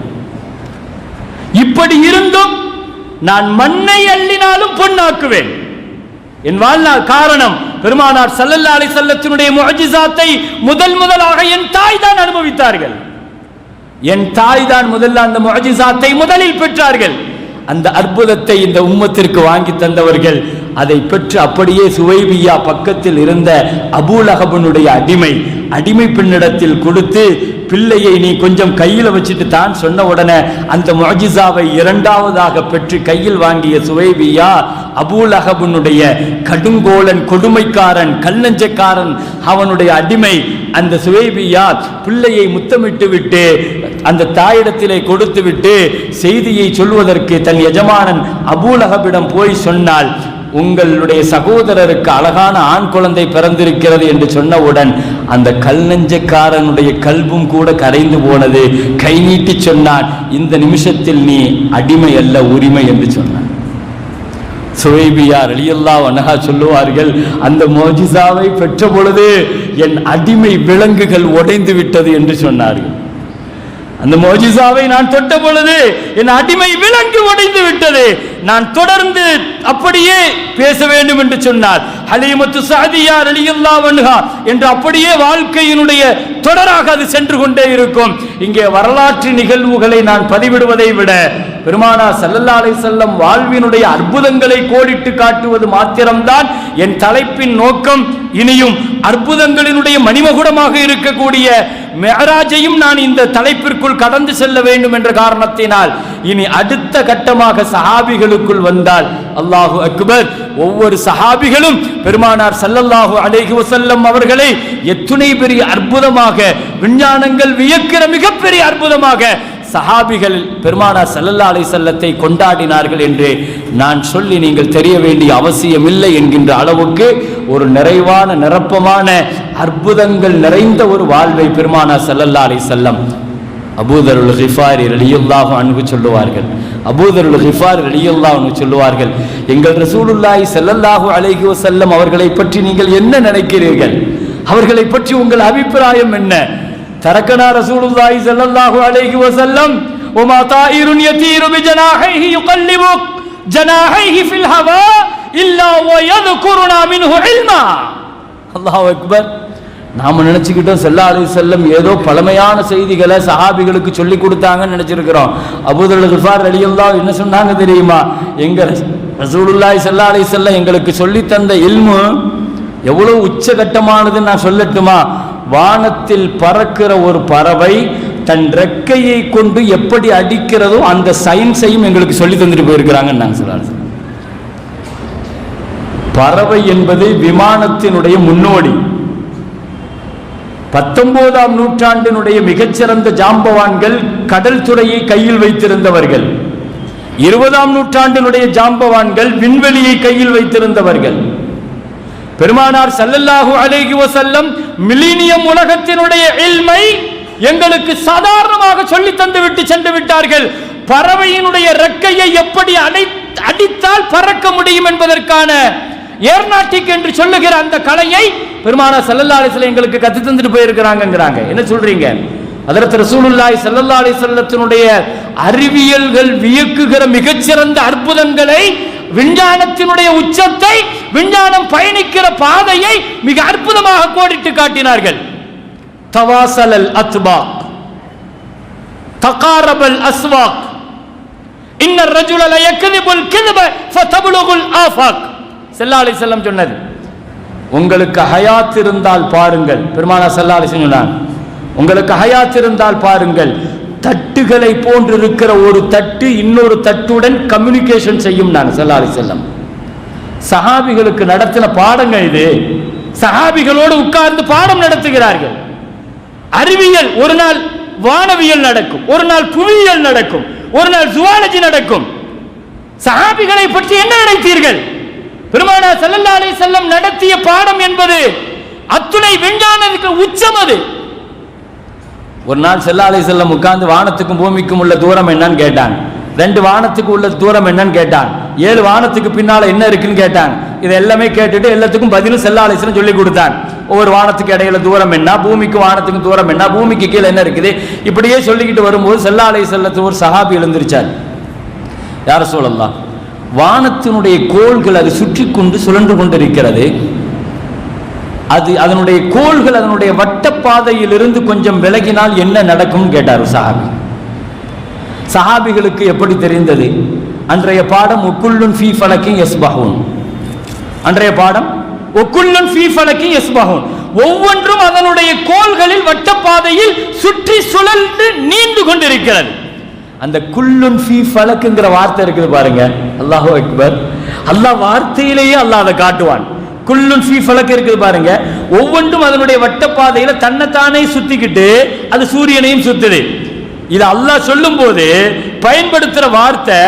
A: இப்படி இருந்தும் நான் மண்ணை அள்ளினாலும் பொன்னாக்குவேன் என் வாழ்நாள். காரணம், பெருமானார் ஸல்லல்லாஹு அலைஹி வஸல்லத்தினுடைய முஅஜிஸாத்தை முதலாக என் தாய் தான் அனுபவித்தார்கள். என் தாய் தான் முதல்ல அந்த முஅஜிஸாத்தை முதலில் பெற்றார்கள். அந்த அற்புதத்தை இந்த உம்மத்திற்கு வாங்கி தந்தவர்கள். அதை பெற்று அப்படியே சுவைபியா பக்கத்தில் இருந்த அபூலஹபனுடைய அடிமை பெண்ணிடத்தில் கொடுத்து, பிள்ளையை நீ கொஞ்சம் கையில் வச்சுட்டு தான் சொன்ன உடனே அந்த முஅஜிஸாவை 2வதாக பெற்று கையில் வாங்கிய சுவைபியா அபூலஹபனுடைய கடுங்கோலன், கொடுமைக்காரன், கல்லஞ்சக்காரன், அவனுடைய அடிமை. அந்த சுவைபியா பிள்ளையை முத்தமிட்டு விட்டு அந்த தாயிடத்திலே கொடுத்து விட்டு செய்தியை சொல்வதற்கு தன் எஜமானன் அபூலஹபிடம் போய் சொன்னால், உங்களுடைய சகோதரருக்கு அழகான ஆண் குழந்தை பிறந்திருக்கிறது என்று சொன்னவுடன் அந்த கல் நெஞ்சக்காரனுடைய கல்பும் கூட கரைந்து போனது. கை நீட்டி சொன்னான், இந்த நிமிஷத்தில் நீ அடிமை அல்ல, உரிமை என்று சொன்னான். சுவைபியா ரலியல்லாஹு அன்ஹா சொல்லுவார்கள், அந்த முஅஜிஸாவை பெற்ற பொழுது என் அடிமை விலங்குகள் உடைந்து விட்டது என்று சொன்னார்கள். அந்த முஅஜிஸாவை நான் தொட்ட பொழுது என் அடிமை விலங்கு உடைந்து விட்டது. நான் தொடர்ந்து அப்படியே பேச வேண்டும் என்று சொன்னார். ஹலீமத்து ஸஅதியா ரலியல்லாஹு அன்ஹா என்று அப்படியே வாழ்க்கையினுடைய தொடராக அது சென்று கொண்டே இருக்கும். இங்கே வரலாற்று நிகழ்வுகளை நான் பதிவிடுவதை விட பெருமானார் ஸல்லல்லாஹு அலைஹி வஸல்லம் வாழ்வினுடைய அற்புதங்களை கோடிட்டு காட்டுவது மாத்திரம்தான் என் தலைப்பின் நோக்கம். இனியும் அற்புதங்களினுடைய மணிமகுடமாக இருக்கக்கூடிய மிஅராஜையும் நான் இந்த தலைப்பிற்குள் கடந்து செல்ல வேண்டும் என்ற காரணத்தினால் இனி அடுத்த கட்டமாக சஹாபிகளுக்குள் வந்தால், அல்லாஹு அக்பர், ஒவ்வொரு சஹாபிகளும் பெருமானார் ஸல்லல்லாஹு அலைஹி வஸல்லம் அவர்களை எத்துணை பெரிய அற்புதமாக, விஞ்ஞானங்கள் வியக்கிற மிகப்பெரிய அற்புதமாக சஹாபிகள் பெருமானார் ஸல்லல்லாஹு அலைஹி வஸல்லத்தை கொண்டாடினார்கள் என்று நான் சொல்லி நீங்கள் தெரிய வேண்டிய அவசியம் இல்லை என்கின்ற அளவுக்கு ஒரு நிறைவான, நிரப்பமான, அற்புதங்கள் நிறைந்த ஒரு வாழ்வை பெருமானார் ஸல்லல்லாஹு அலைஹி வஸல்லம் அபூதருல் கிஃபாரி ரலியல்லாஹு அன்ஹு சொல்லுவார்கள். அபூதருல் கிஃபாரி ரலியல்லாஹு அன்ஹு சொல்லுவார்கள், எங்கள் ரசூலுல்லாஹி ஸல்லல்லாஹு அலைஹி வஸல்லம் அவர்களை பற்றி நீங்கள் என்ன நினைக்கிறீர்கள்? அவர்களை பற்றி உங்கள் அபிப்பிராயம் என்ன? தரக்கனா ரசூலுல்லாஹி ஸல்லல்லாஹு அலைஹி வஸல்லம் வமா தாயிரும் யதீரு பிஜனாஹிஹி யுகல்லிபு ஜனாஹிஹி ஃபில் ஹவா இல்லா வயذكرنا منه இல்மா. அல்லாஹு அக்பர். நாம நினைச்சுக்கிட்டோம் ஸல்லல்லாஹு அலைஹி வஸல்லம் ஏதோ பழமையான செய்திகளை சஹாபிகளுக்கு சொல்லி கொடுத்தாங்கன்னு நினைச்சிருக்கிறோம். அபூதருல் கிஃபார் ரலியல்லாஹு என்ன சொன்னாங்க தெரியுமா? எங்க ரசூலுல்லாஹி ஸல்லல்லாஹு அலைஹி வஸல்லம் எங்களுக்கு சொல்லி தந்த இல்மு எவ்வளவு உச்சகட்டமானதுன்னு நான் சொல்லட்டுமா? வானத்தில் பறக்கிற ஒரு பறவை தன் ரெக்கையை கொண்டு எப்படி அடிக்கிறதோ அந்த சயின்ஸையும் எங்களுக்கு சொல்லி தந்துட்டு போயிருக்கிறாங்கன்னு நாங்கள் சொல்றாங்க. பறவை என்பது விமானத்தினுடைய முன்னோடி. 19ஆம் நூற்றாண்டினுடைய மிகச்சிறந்த ஜாம்பவான்கள் கடல் துறையை கையில் வைத்திருந்தவர்கள். 20ஆம் நூற்றாண்டினுடைய ஜாம்பவான்கள் விண்வெளியை கையில் வைத்திருந்தவர்கள். பெருமானார் ஸல்லல்லாஹு அலைஹி வஸல்லம் மில்லினியம் உலகத்தினுடைய இல்மை எங்களுக்கு சாதாரணமாக சொல்லி தந்து விட்டு சென்று விட்டார்கள். பறவையினுடைய ரெக்கையை எப்படி அடித்தால் பறக்க முடியும் என்பதற்கான ஏர்நாட்டிக் என்று சொல்லுகிற அந்த கலையை பெருமானார் ஸல்லல்லாஹு அலைஹி வஸல்லம் எங்களுக்கு கத்து தந்துட்டு போயிருக்கிறாங்கங்கறாங்க. என்ன சொல்றீங்க? ஹஜ்ரத் ரசூலுல்லாஹி ஸல்லல்லாஹு அலைஹி வஸல்லத்தினுடைய அறிவியல்கள் வியக்குகிற மிகச்சிறந்த அற்புதங்களை, விஞ்ஞானத்தினுடைய உச்சத்தை, விஞ்ஞானம் பயணிக்கிற பாதையை மிக அற்புதமாக கோடிட்டு காட்டினார்கள். தவாசலல் அத்பாக், தகாரபல் அஸ்வாக், இன்னர் ரஜுல லயக்திபுல் கிذب ஃபதப்லுகுல் ஆஃபாக். ஸல்லல்லாஹு அலைஹி வஸல்லம் சொன்னது. உங்களுக்கு ஹயாத் இருந்தால் பாருங்கள். பெருமானார் ஸல்லல்லாஹு அலைஹி வஸல்லம் சொன்னார், உங்களுக்கு ஹயாத் இருந்தால் பாருங்கள், தட்டுகளை போன்று இருக்கிற ஒரு தட்டு இன்னொரு தட்டுடன் கம்யூனிகேஷன் செய்யும். நான் ஸல்லல்லாஹு அலைஹி வஸல்லம் சஹாபிகளுக்கு நடத்தின பாடங்கள் இது. சஹாபிகளோடு உட்கார்ந்து பாடம் நடத்துகிறார்கள். அறிவியல் ஒரு நாள் வானவியல் நடக்கும், ஒரு நாள் புவியியல் நடக்கும், ஒரு நாள் ஜுவாலஜி நடக்கும். சஹாபிகளை பற்றி என்ன நினைத்தீர்கள்? பெருமானார் ஸல்லல்லாஹு அலைஹி வஸல்லம் நடத்திய பாடம் என்பது அத்துணை விஞ்ஞானத்துக்கு உச்சம். அது ஒரு நாள் ஸல்லல்லாஹு அலைஹி வஸல்லம் உட்கார்ந்து வானத்துக்கும் பூமிக்கும் உள்ள தூரம் என்னன்னு கேட்டாங்க. 2 வானத்துக்கு உள்ள தூரம் என்னன்னு கேட்டாங்க. 7 வானத்துக்கு பின்னால என்ன இருக்குன்னு கேட்டாங்க. இது எல்லாமே கேட்டுட்டு எல்லாத்துக்கும் பதிலும் ஸல்லல்லாஹு அலைஹி வஸல்லம் சொல்லி கொடுத்தாங்க. ஒவ்வொரு வானத்துக்கு இடையில தூரம் என்ன, பூமிக்கு வானத்துக்கு தூரம் என்ன, பூமிக்கு கீழே என்ன இருக்குது, இப்படியே சொல்லிக்கிட்டு வரும்போது ஸல்லல்லாஹு அலைஹி வஸல்லம் ஒரு சஹாபி எழுந்திருச்சார். யா ரசூலல்லாஹ், வானத்தினுடைய கோள்கள் அது சுற்றி கொண்டு சுழன்று கொண்டிருக்கிறது, அது அதனுடைய கோள்கள் அதனுடைய வட்டப்பாதையில் இருந்து கொஞ்சம் விலகினால் என்ன நடக்கும் கேட்டார் சஹாபி. சஹாபிகளுக்கு எப்படி தெரிந்தது? அன்றைய பாடம் ஒக்குல்லுன் ஃபீ ஃபலக்கின் யஸ்பஹூன். அன்றைய பாடம் ஒக்குல்லுன் ஃபீ ஃபலக்கின் யஸ்பஹூன். ஒவ்வொன்றும் அதனுடைய கோள்களில் வட்டப்பாதையில் சுற்றி சுழன்று நீண்டு கொண்டிருக்கிறது. அந்த குல்லுன் ஃபீ ஃபலக்குங்கிற வார்த்தை இருக்குது பாருங்க. அல்லாஹு அக்பர். அல்லாஹ் வார்த்தையிலேயே அல்லாஹ் அதை காட்டுவான். குல்லுன் ஃபீ ஃபலக் இருக்குது பாருங்க. ஒவ்வொன்றும் அதனுடைய வட்டப்பாதையில தன்னைத்தானே சுத்திக்கிட்டு அது சூரியனையும் சுத்துது. இது அல்லாஹ் சொல்லும் போது பயன்படுத்துற வார்த்தை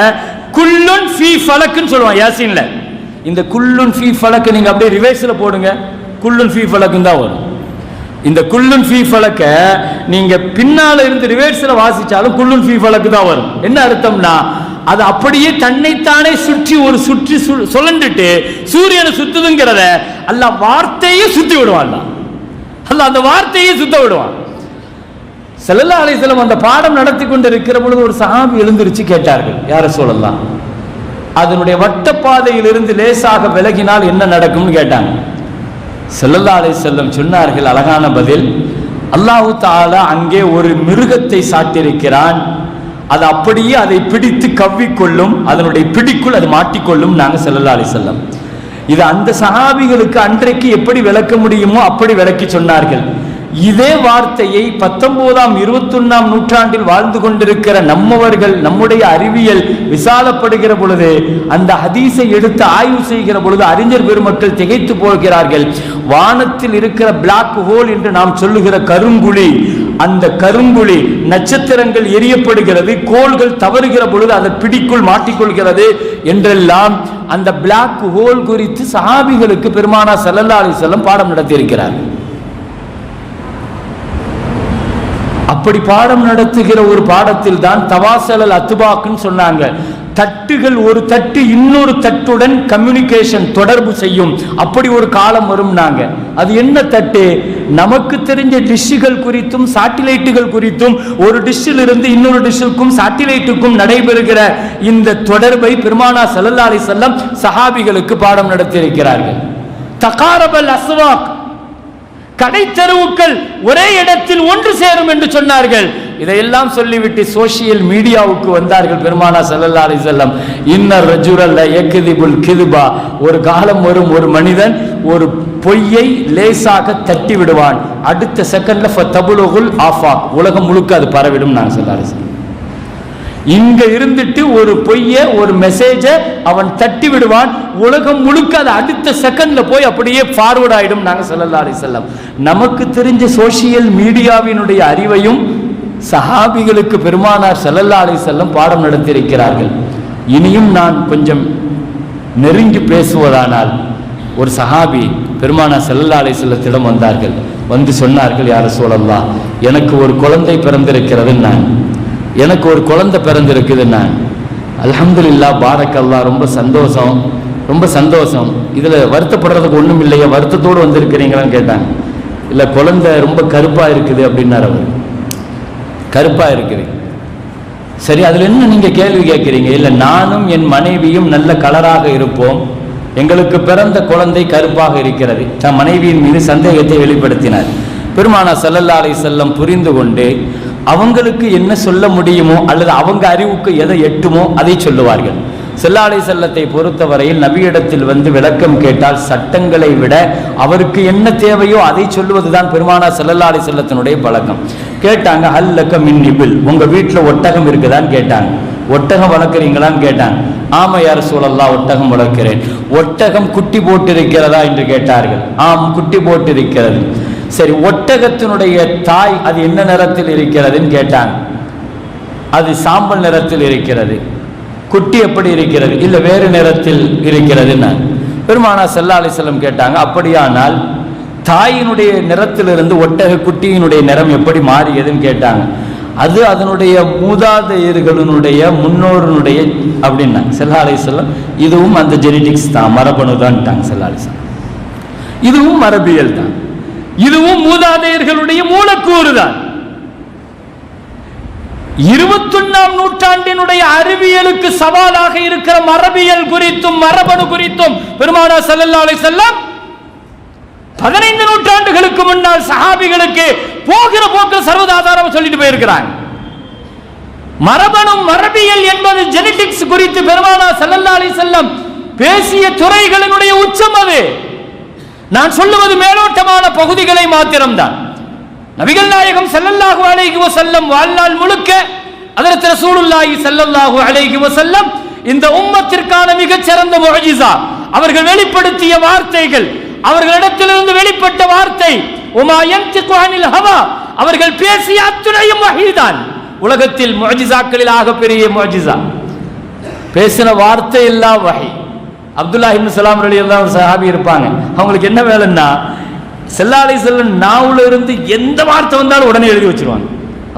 A: குல்லுன் ஃபீ ஃபலக்னு சொல்லுவான் யாசீன்ல. இந்த குல்லுன் ஃபீ ஃபலக் நீங்க அப்படியே ரிவர்ஸ்ல போடுங்க, குல்லுன் ஃபீ ஃபலக் தான் வரும். இந்த குல்லுன் ஃபீ ஃபலக்க நீங்க பின்னால இருந்து ரிவர்ஸ்ல வாசிச்சாலும் குல்லுன் ஃபீ ஃபலக் தான் வரும். என்ன அர்த்தம்னா அது அப்படியே தன்னைத்தானே சுற்றி ஒரு சுற்றி சுழண்டுட்டு சூரியனை சுத்துதுங்கிறத அல்லாஹ் வார்த்தையே சுத்தி விடுவான். அல்லாஹ் அந்த வார்த்தையே சுத்த விடுவான். ஸல்லல்லாஹு அலைஹி வஸல்லம் அந்த பாடம் நடத்தி கொண்டு இருக்கிற பொழுது ஒரு சஹாபி எழுந்திருச்சு கேட்டார்கள், யா ரசூலல்லாஹ், அதனுடைய வட்டப்பாதையில் இருந்து லேசாக விலகினால் என்ன நடக்கும்னு கேட்டாங்க. ஸல்லல்லாஹு அலைஹி வஸல்லம் சொன்னார்கள் அழகான பதில், அல்லாஹ் தஆலா அங்கே ஒரு மிருகத்தை சாட்டியிருக்கிறான், அது அப்படியே அதை பிடித்து கவ்விக்கொள்ளும், அதனுடைய பிடிக்குள் அது மாட்டிக்கொள்ளும். நாங்கள் ஸல்லல்லாஹு அலைஹி வஸல்லம் இது அந்த சஹாபிகளுக்கு அன்றைக்கு எப்படி விளக்க முடியுமோ அப்படி விளக்கி சொன்னார்கள். இதே வார்த்தையை 19ஆம் 21ஆம் நூற்றாண்டில் வாழ்ந்து கொண்டிருக்கிற நம்மவர்கள் நம்முடைய அறிவியல் விசாலப்படுகிற பொழுது அந்த ஹதீஸை எடுத்து ஆய்வு செய்கிற பொழுது அறிஞர் பெருமக்கள் திகைத்து போகிறார்கள். வானத்தில் இருக்கிற பிளாக் ஹோல் என்று நாம் சொல்லுகிற கருங்குழி, அந்த கருங்குழி நட்சத்திரங்கள் எரியப்படுகிறது, கோள்கள் தவறுகிற பொழுது அதை பிடிக்குள் மாட்டிக்கொள்கிறது என்றெல்லாம் அந்த பிளாக் ஹோல் குறித்து சஹாபிகளுக்கு பெருமானார் ஸல்லல்லாஹு அலைஹி வஸல்லம் பாடம் நடத்தியிருக்கிறார். அப்படி பாடம் நடத்துகிற ஒரு பாடத்தில் தான் தவாசலல் அத்பாக்னு சொன்னாங்க. தட்டுகள் ஒரு தட்டு இன்னொரு தட்டுடன் கம்யூனிகேஷன் தொடர்பு செய்யும், அப்படி ஒரு காலம் வரும். நாங்க அது என்ன தட்டு? நமக்கு தெரிஞ்ச டிஷ்ஷுகள் குறித்தும் சாட்டிலைட்டுகள் குறித்தும் ஒரு டிஷ்ஷில் இருந்து இன்னொரு டிஷ்ஷுக்கும் சாட்டிலைட்டுக்கும் நடைபெறுகிற இந்த தொடர்பை பெருமானார் ஸல்லல்லாஹு அலைஹி வஸல்லம் சஹாபிகளுக்கு பாடம் நடத்தியிருக்கிறார்கள். தகாரபல் அஸ்வாக், கடை தெருவுக்கள் ஒரே இடத்தில் ஒன்று சேரும் என்று சொன்னார்கள். இதையெல்லாம் சொல்லிவிட்டு சோசியல் மீடியாவுக்கு வந்தார்கள் பெருமானார் ஸல்லல்லாஹு அலைஹி வஸல்லம். இன்னர் ரஜுல லயக்திபுல் கிذபா, ஒரு காலம் வரும் ஒரு மனிதன் ஒரு பொய்யை லேசாக தட்டி விடுவான், அடுத்த செகண்ட்ல ஃபதபுலுகுல் ஆஃபாக், உலகம் முழுக்க அது பரவிடும். நான் ஸல்லல்லாஹு அலைஹி வஸல்லம் இங்க இருந்துட்டு ஒரு பொய்ய ஒரு மெசேஜ அவன் தட்டி விடுவான், உலகம் முழுக்க அது அடுத்த செகண்ட்ல போய் அப்படியே ஃபார்வர்ட் ஆயிடும். நாங்க ஸல்லல்லாஹு அலைஹி வஸல்லம் நமக்கு தெரிஞ்ச சோசியல் மீடியாவினுடைய அறிவையும் சஹாபிகளுக்கு பெருமானார் ஸல்லல்லாஹு அலைஹி வஸல்லம் பாடம் நடத்தியிருக்கிறார்கள். இனியும் நான் கொஞ்சம் நெருங்கி பேசுவதானால், ஒரு சஹாபி பெருமானார் ஸல்லல்லாஹு அலைஹி வஸல்லத்திடம் வந்தார்கள். வந்து சொன்னார்கள், யா ரசூலல்லாஹ், எனக்கு ஒரு குழந்தை பிறந்திருக்கிறது, எனக்கு ஒரு குழந்தை பிறந்திருக்குது. அல்ஹம்துலில்லாஹ் பாரக்கல்லாஹ், ரொம்ப சந்தோஷம், ரொம்ப சந்தோஷம். இதுல வருத்தப்படுறதுக்கு ஒண்ணும் இல்லையா, வருத்தத்தோடு வந்திருக்கிறீங்களான்னு கேட்டாங்க. இல்ல, குழந்தை ரொம்ப கருப்பா இருக்குது அப்படின்னார் அவர். கருப்பா இருக்குது, சரி, அதுல என்ன நீங்க கேள்வி கேட்கிறீங்க? இல்ல, நானும் என் மனைவியும் நல்ல கலராக இருப்போம், எங்களுக்கு பிறந்த குழந்தை கருப்பாக இருக்கிறது. தன் மனைவியின் மீது சந்தேகத்தை வெளிப்படுத்தினார். பெருமானார் ஸல்லல்லாஹு அலைஹி வஸல்லம் புரிந்து கொண்டு அவங்களுக்கு என்ன சொல்ல முடியுமோ அல்லது அவங்க அறிவுக்கு எதை எட்டுமோ அதை சொல்லுவார்கள். ஸல்லல்லாஹு அலைஹி வஸல்லத்தை பொறுத்தவரையில் நபியிடத்தில் வந்து விளக்கம் கேட்டால் சட்டங்களை விட அவருக்கு என்ன தேவையோ அதை சொல்லுவதுதான் பெருமானார் ஸல்லல்லாஹு அலைஹி வஸல்லத்தினுடைய பழக்கம். கேட்டாங்க, ஹல்லக மின் இபில், உங்க வீட்டில் ஒட்டகம் இருக்குதான்னு கேட்டாங்க. ஒட்டகம் வளர்க்குறீங்களான்னு கேட்டாங்க. ஆமா யா ரசூலல்லாஹ், ஒட்டகம் வளர்க்கிறேன். ஒட்டகம் குட்டி போட்டிருக்கிறதா என்று கேட்டார்கள். ஆம், குட்டி போட்டிருக்கிறது. சரி, ஒட்டகத்தினுடைய தாய் அது என்ன நிறத்தில் இருக்கிறதுன்னு கேட்டாங்க. அது சாம்பல் நிறத்தில் இருக்கிறது. குட்டி எப்படி இருக்கிறது? இல்ல, வேறு நிறத்தில் இருக்கிறது. பெருமானார் ஸல்லல்லாஹு அலைஹி வஸல்லம் கேட்டாங்க, அப்படியானால் தாயினுடைய நிறத்திலிருந்து ஒட்டக குட்டியினுடைய நிறம் எப்படி மாறியதுன்னு கேட்டாங்க. அது அதனுடைய மூதாதையர்களுடைய முன்னோருடைய அப்படின்னா ஸல்லல்லாஹு அலைஹி வஸல்லம், இதுவும் அந்த ஜெனடிக்ஸ் தான், மரபணு தான் ஸல்லல்லாஹு அலைஹி வஸல்லம். இதுவும் மரபியல் தான், இதுவும் மூதாதையர்களுடைய மூலக்கூறு தான். 21ஆம் நூற்றாண்டினுடைய அறிவியலுக்கு சவாலாக இருக்கிற மரபியல் குறித்தும் மரபணு குறித்தும் பெருமானார் ஸல்லல்லாஹு அலைஹி வஸல்லம் 15 நூற்றாண்டுகளுக்கு முன்னால் சஹாபிகளுக்கு போகிற போக்கில் சர்வதாதாரம் சொல்லிட்டு போயிருக்கிறாங்க. மரபணு மரபியல் என்பது ஜெனடிக்ஸ் குறித்து பெருமானார் ஸல்லல்லாஹு அலைஹி வஸல்லம் பேசிய துறைகளினுடைய உச்சம் அது. நான் சொல்லுவது மேலோட்டமான பகுதிகளை மாத்திரம்தான். நபிகள் நாயகம் ஸல்லல்லாஹு அலைஹி வஸல்லம் வாழ்நாள் முழுக்க ஹஜ்ரத் ரசூலுல்லாஹி ஸல்லல்லாஹு அலைஹி வஸல்லம் இந்த உம்மத்திற்கான மிகச்சிறந்த முஅஜிஸா, அவர்கள் வெளிப்படுத்திய வார்த்தைகள், அவர்களிடத்திலிருந்து வெளிப்பட்ட வார்த்தை, உமா யன்திகு அனில் ஹவா, அவர்கள் பேசிய அத்துணையும் வஹீதான். உலகத்தில் முஅஜிஸாக்களில் ஆகப்பெரிய முஅஜிஸா, பேசின வார்த்தை எல்லாம் வஹி. அப்துல்லாஹ் இப்னு ஸலாம் ரலியல்லாஹு அன்ஹு சஹாபி இருப்பாங்க. அவங்களுக்கு என்ன வேலைன்னா, ஸல்லல்லாஹு அலைஹி வஸல்லம் நாவுல இருந்து எந்த வார்த்தை வந்தாலும் உடனே எழுதி வச்சிருவாங்க.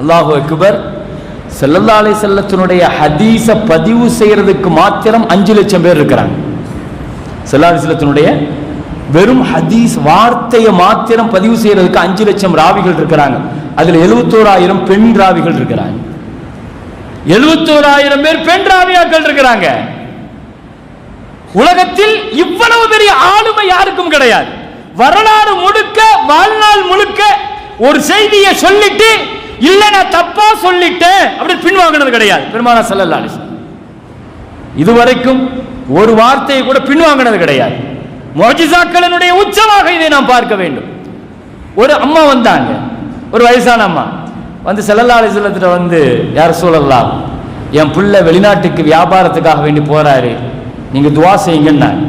A: அல்லாஹு அக்பர். ஸல்லல்லாஹு அலைஹி வஸல்லத்தினுடைய ஹதீஸ பதிவு செய்யறதுக்கு மாத்திரம் 5 லட்சம் பேர் இருக்கிறாங்க. ஸல்லல்லாஹு அலைஹி வஸல்லத்தினுடைய வெறும் ஹதீஸ் வார்த்தையை மாத்திரம் பதிவு செய்யறதுக்கு 5 லட்சம் ராவிகள் இருக்கிறாங்க. அதுல 71,000 பெண் ராவிகள் இருக்கிறாங்க. 71,000 பேர் பெண் ராவியாக்கள் இருக்கிறாங்க. உலகத்தில் இவ்வளவு பெரிய ஆளுமை யாருக்கும் கிடையாது. வரலாறு முழுக்க வாழ்நாள் முழுக்க ஒரு செய்தியை சொல்லிட்டு இல்ல நான் தப்பா சொல்லிட்டேன் அப்படி பின்வாங்கினது கிடையாது பெருமானார் ஸல்லல்லாஹு அலைஹி வஸல்லம். இதுவரைக்கும் ஒரு வார்த்தையை கூட பின்வாங்கினது கிடையாது. முஅஜிஸாக்களினுடைய உச்சமாக இதை நாம் பார்க்க வேண்டும். ஒரு அம்மா வந்தாங்க, ஒரு வயசான அம்மா வந்து ஸல்லல்லாஹு அலைஹி வஸல்லத்திட்ட வந்து, யா ரசூலல்லாஹ், என் பிள்ளை வெளிநாட்டுக்கு வியாபாரத்துக்காக வேண்டி போறாரு, நீங்க துஆ செய்யுங்கன்னாங்க.